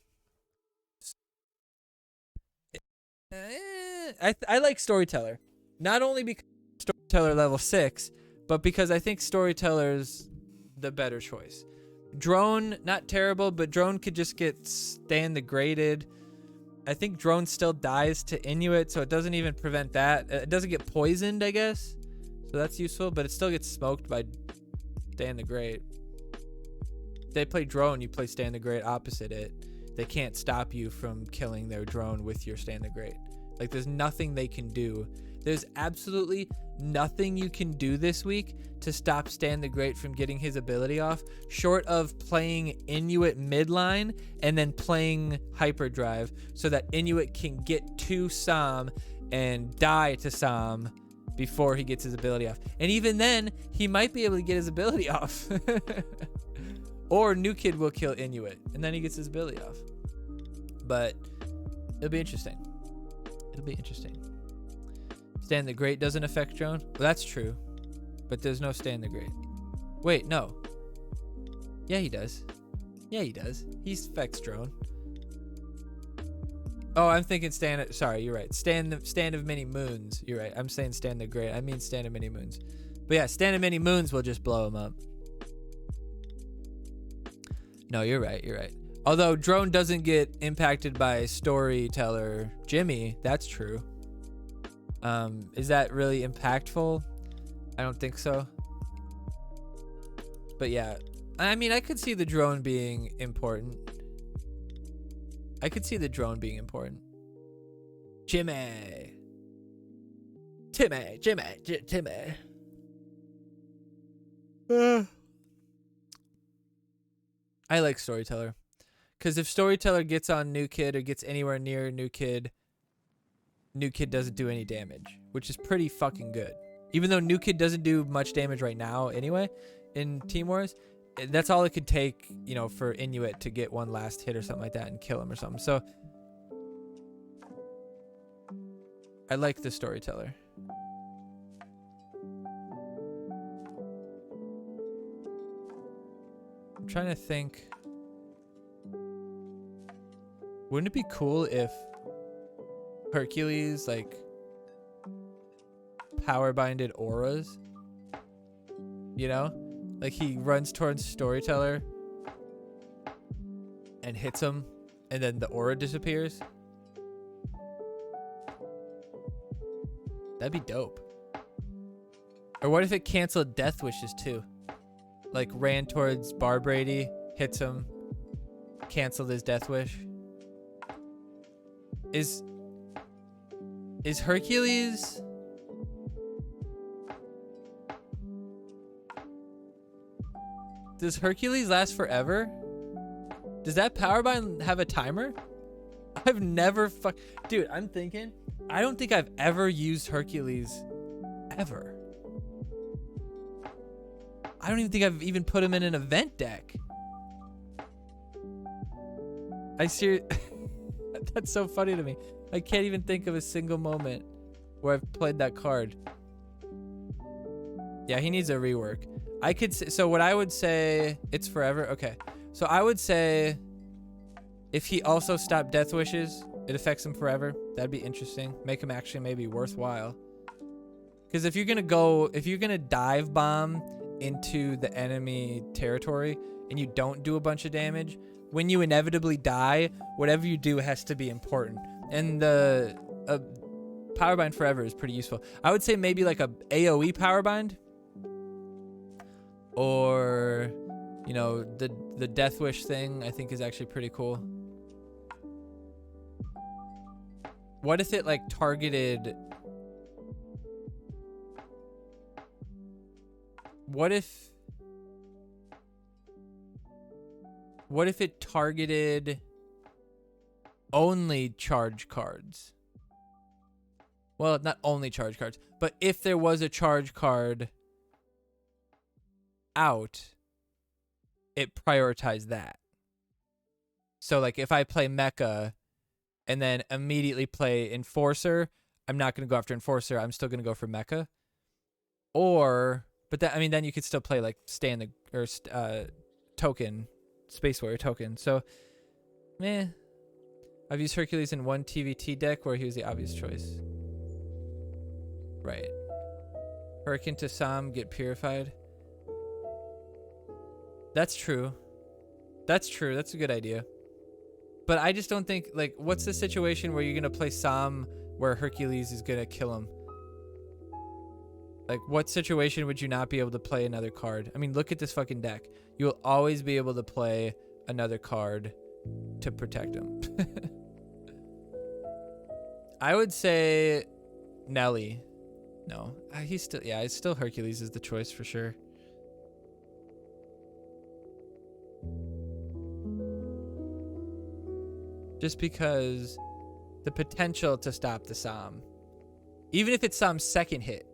I like Storyteller. Not only because Storyteller level 6, but because I think Storyteller's the better choice. Drone, not terrible, but Drone could just get stand the graded. I think Drone still dies to Inuit, so it doesn't even prevent that. It doesn't get poisoned, I guess. So that's useful, but it still gets smoked by Stand the Great. If they play Drone, you play Stand the Great opposite it. They can't stop you from killing their drone with your Stand the Great. Like, there's nothing they can do. There's absolutely nothing you can do this week to stop Stand the Great from getting his ability off, short of playing Inuit midline and then playing Hyperdrive so that Inuit can get to Sam and die to Sam before he gets his ability off. And even then, he might be able to get his ability off. Or New Kid will kill Inuit, and then he gets his ability off. But it'll be interesting. It'll be interesting. Stand the Great doesn't affect Drone? Well, that's true. But there's no Stand the Great. Wait, no. Yeah, he does. Yeah, he does. He affects Drone. Oh, I'm thinking sorry, you're right. Stand of Many Moons. You're right. I'm saying Stand the Great. I mean Stand of Many Moons. But yeah, Stand of Many Moons will just blow him up. No, you're right. You're right. Although Drone doesn't get impacted by Storyteller Jimmy, that's true. Is that really impactful? I don't think so. But yeah, I mean, I could see the drone being important. Jimmy. I like Storyteller. Because if Storyteller gets on New Kid or gets anywhere near New Kid doesn't do any damage, which is pretty fucking good. Even though New Kid doesn't do much damage right now anyway in Team Wars, that's all it could take, you know, for Inuit to get one last hit or something like that and kill him or something. So I like the Storyteller. I'm trying to think. Wouldn't it be cool if Hercules like power binded auras? You know? Like he runs towards Storyteller and hits him, and then the aura disappears. That'd be dope. Or what if it canceled death wishes too? Like ran towards Bar Brady, hits him, canceled his death wish. Is Hercules... Does Hercules last forever? Does that powerbind have a timer? I've never Dude, I'm thinking. I don't think I've ever used Hercules. Ever. I don't even think I've even put him in an event deck. That's so funny to me. I can't even think of a single moment where I've played that card. Yeah, he needs a rework. So what I would say, it's forever. Okay. So I would say if he also stopped death wishes, it affects him forever. That'd be interesting. Make him actually maybe worthwhile. Because if you're going to dive bomb into the enemy territory and you don't do a bunch of damage, when you inevitably die, whatever you do has to be important. And the Powerbind forever is pretty useful. I would say maybe like a AoE Powerbind. Or, you know, the Death Wish thing I think is actually pretty cool. What if it like targeted... What if it targeted only charge cards? Well, not only charge cards, but if there was a charge card out, it prioritized that. So like if I play Mecha and then immediately play Enforcer, I'm not going to go after Enforcer. I'm still going to go for Mecha. Or, but that, I mean, then you could still play like Token, Space Warrior Token. So, I've used Hercules in one TVT deck where he was the obvious choice. Right. Hurricane to Sam, get purified. That's true. That's true. That's a good idea. But I just don't think, like, what's the situation where you're going to play Sam where Hercules is going to kill him? Like, what situation would you not be able to play another card? I mean, look at this fucking deck. You'll always be able to play another card to protect him. I would say Nelly. No, it's still Hercules is the choice for sure. Just because the potential to stop the Sam. Even if it's Sam's second hit,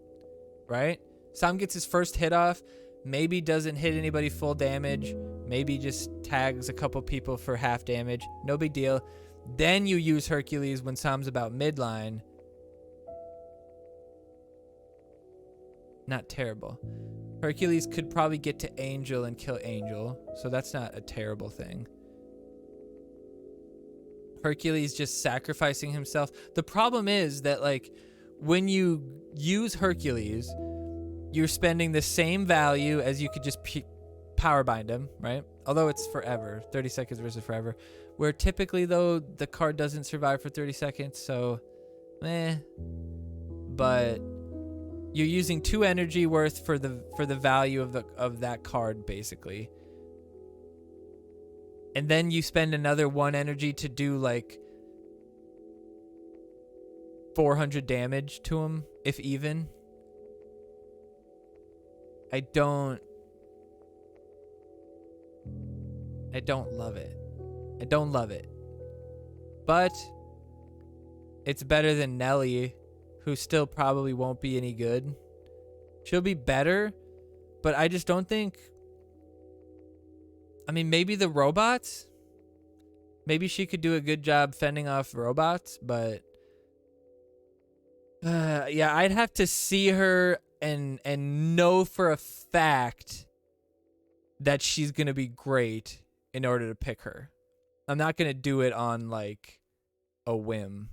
right? Sam gets his first hit off, maybe doesn't hit anybody full damage, maybe just tags a couple people for half damage, no big deal. Then you use Hercules when Sam's about midline. Not terrible. Hercules could probably get to Angel and kill Angel, so that's not a terrible thing. Hercules just sacrificing himself. The problem is that, like, when you use Hercules, you're spending the same value as you could just power bind him, right? Although it's forever, 30 seconds versus forever. Where typically, though, the card doesn't survive for 30 seconds, so but you're using 2 energy worth for the value of that card, basically. And then you spend another 1 energy to do like 400 damage to him, if even. I don't love it. I don't love it. But it's better than Nelly, who still probably won't be any good. She'll be better, but I just don't think... I mean, maybe the robots? Maybe she could do a good job fending off robots, but... yeah, I'd have to see her and know for a fact that she's going to be great in order to pick her. I'm not gonna do it on like a whim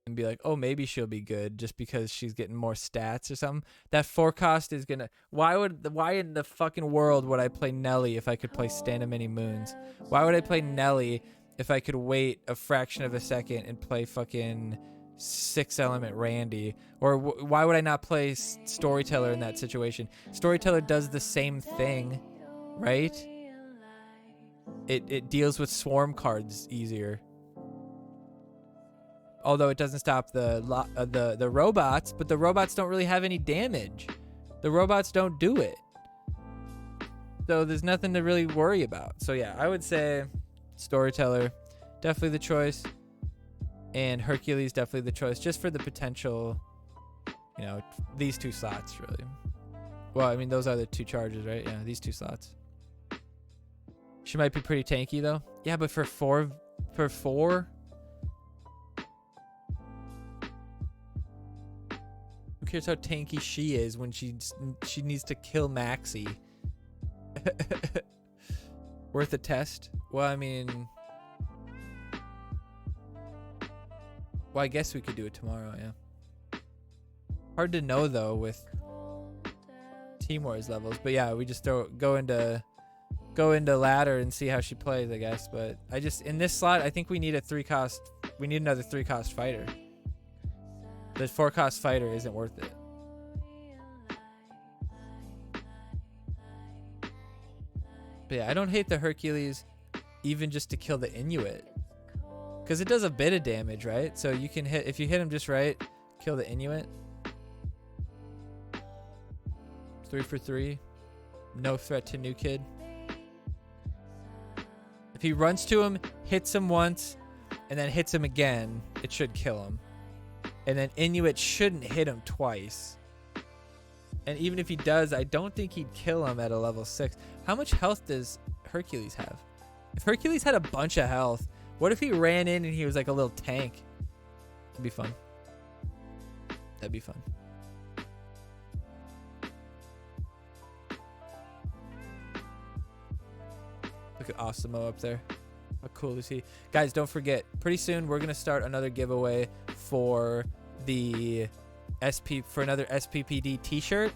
and be like, oh, maybe she'll be good just because she's getting more stats or something. That forecast is gonna. Why in the fucking world would I play Nelly if I could play Stand of Many Moons? Why would I play Nelly if I could wait a fraction of a second and play fucking 6-element Randy? Or why would I not play Storyteller in that situation? Storyteller does the same thing, right? It deals with swarm cards easier. Although it doesn't stop the robots, but the robots don't really have any damage. The robots don't do it. So there's nothing to really worry about. So yeah, I would say Storyteller, definitely the choice. And Hercules, definitely the choice, just for the potential, you know, these 2 slots, really. Well, I mean, those are the 2 charges, right? Yeah, these 2 slots. She might be pretty tanky, though. Yeah, but for 4... Who cares how tanky she is when she needs to kill Maxie? Worth a test? Well, I mean... Well, I guess we could do it tomorrow, yeah. Hard to know, though, with Team Wars levels. But yeah, we just go into ladder and see how she plays, I guess. But in this slot, I think we need we need another 3-cost fighter. The 4-cost fighter isn't worth it. But yeah, I don't hate the Hercules even just to kill the Inuit. Because it does a bit of damage, right? So you can if you hit him just right, kill the Inuit. 3 for 3. No threat to New Kid. If he runs to him, hits him once, and then hits him again, it should kill him. And then Inuit shouldn't hit him twice. And even if he does, I don't think he'd kill him at a level 6. How much health does Hercules have? If Hercules had a bunch of health, what if he ran in and he was like a little tank? That'd be fun. That'd be fun. Look at Osimo up there. How cool is he? Guys, don't forget, pretty soon we're going to start another giveaway for the another SPPD t-shirt.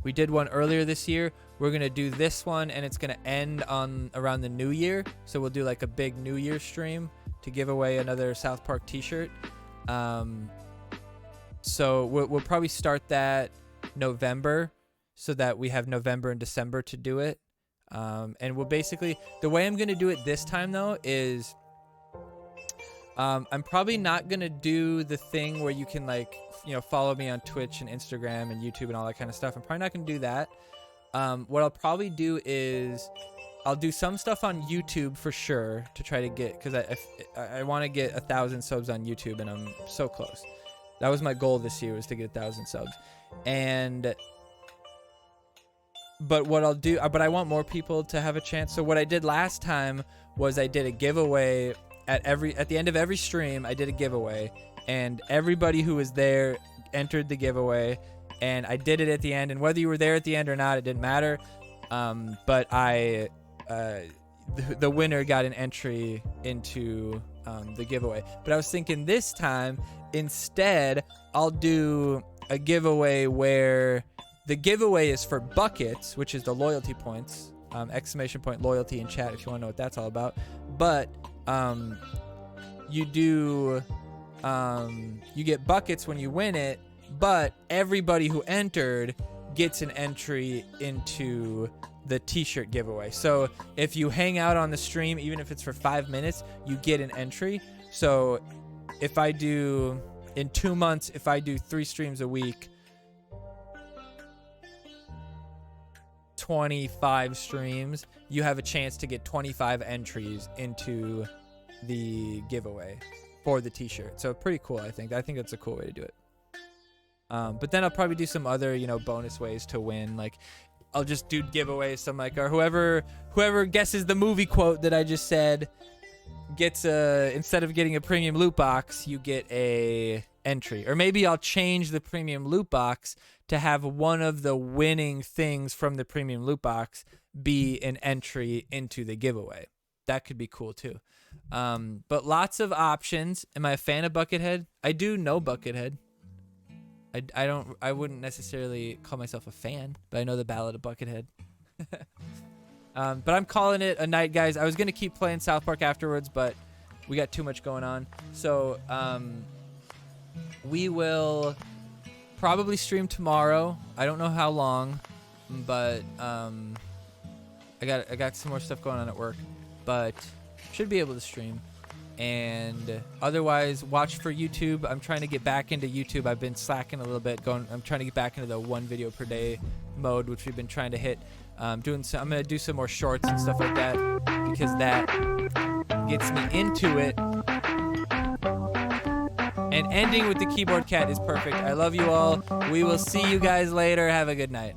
We did one earlier this year. We're going to do this one, and it's going to end around the new year. So we'll do like a big New Year stream to give away another South Park t-shirt. So we'll probably start that November so that we have November and December to do it. And we'll basically, the way I'm going to do it this time though is, I'm probably not going to do the thing where you can like, you know, follow me on Twitch and Instagram and YouTube and all that kind of stuff. I'm probably not going to do that. What I'll probably do is I'll do some stuff on YouTube for sure to try to get, because I want to get 1,000 subs on YouTube, and I'm so close. That was my goal this year, was to get 1,000 subs. But what I'll do, but I want more people to have a chance. So what I did last time was I did a giveaway at the end of every stream. I did a giveaway, and everybody who was there entered the giveaway, and I did it at the end. And whether you were there at the end or not, it didn't matter. But the winner got an entry into the giveaway. But I was thinking this time, instead, I'll do a giveaway where the giveaway is for buckets, which is the loyalty points, exclamation point loyalty in chat if you want to know what that's all about. But you get buckets when you win it, but everybody who entered gets an entry into the t-shirt giveaway. So if you hang out on the stream, even if it's for 5 minutes, you get an entry. So if I do, in 2 months, if I do 3 streams a week, 25 streams, you have a chance to get 25 entries into the giveaway for the t-shirt. So pretty cool, I think. I think that's a cool way to do it. But then I'll probably do some other, bonus ways to win. Like, I'll just do giveaways. Some or whoever guesses the movie quote that I just said gets instead of getting a premium loot box, you get a entry. Or maybe I'll change the premium loot box to have one of the winning things from the premium loot box be an entry into the giveaway. that could be cool too. But lots of options. Am I a fan of Buckethead? I do know Buckethead. I wouldn't necessarily call myself a fan, but I know the Ballad of Buckethead. But I'm calling it a night, guys. I was gonna keep playing South Park afterwards, but we got too much going on. So we will probably stream tomorrow. I don't know how long, but I got some more stuff going on at work, but should be able to stream. And otherwise, watch for YouTube. I'm trying to get back into YouTube. I've been slacking a little bit. I'm trying to get back into the 1 video per day mode, which we've been trying to hit. I'm gonna do some more shorts and stuff like that because that gets me into it. And ending with the keyboard cat is perfect. I love you all. We will see you guys later. Have a good night.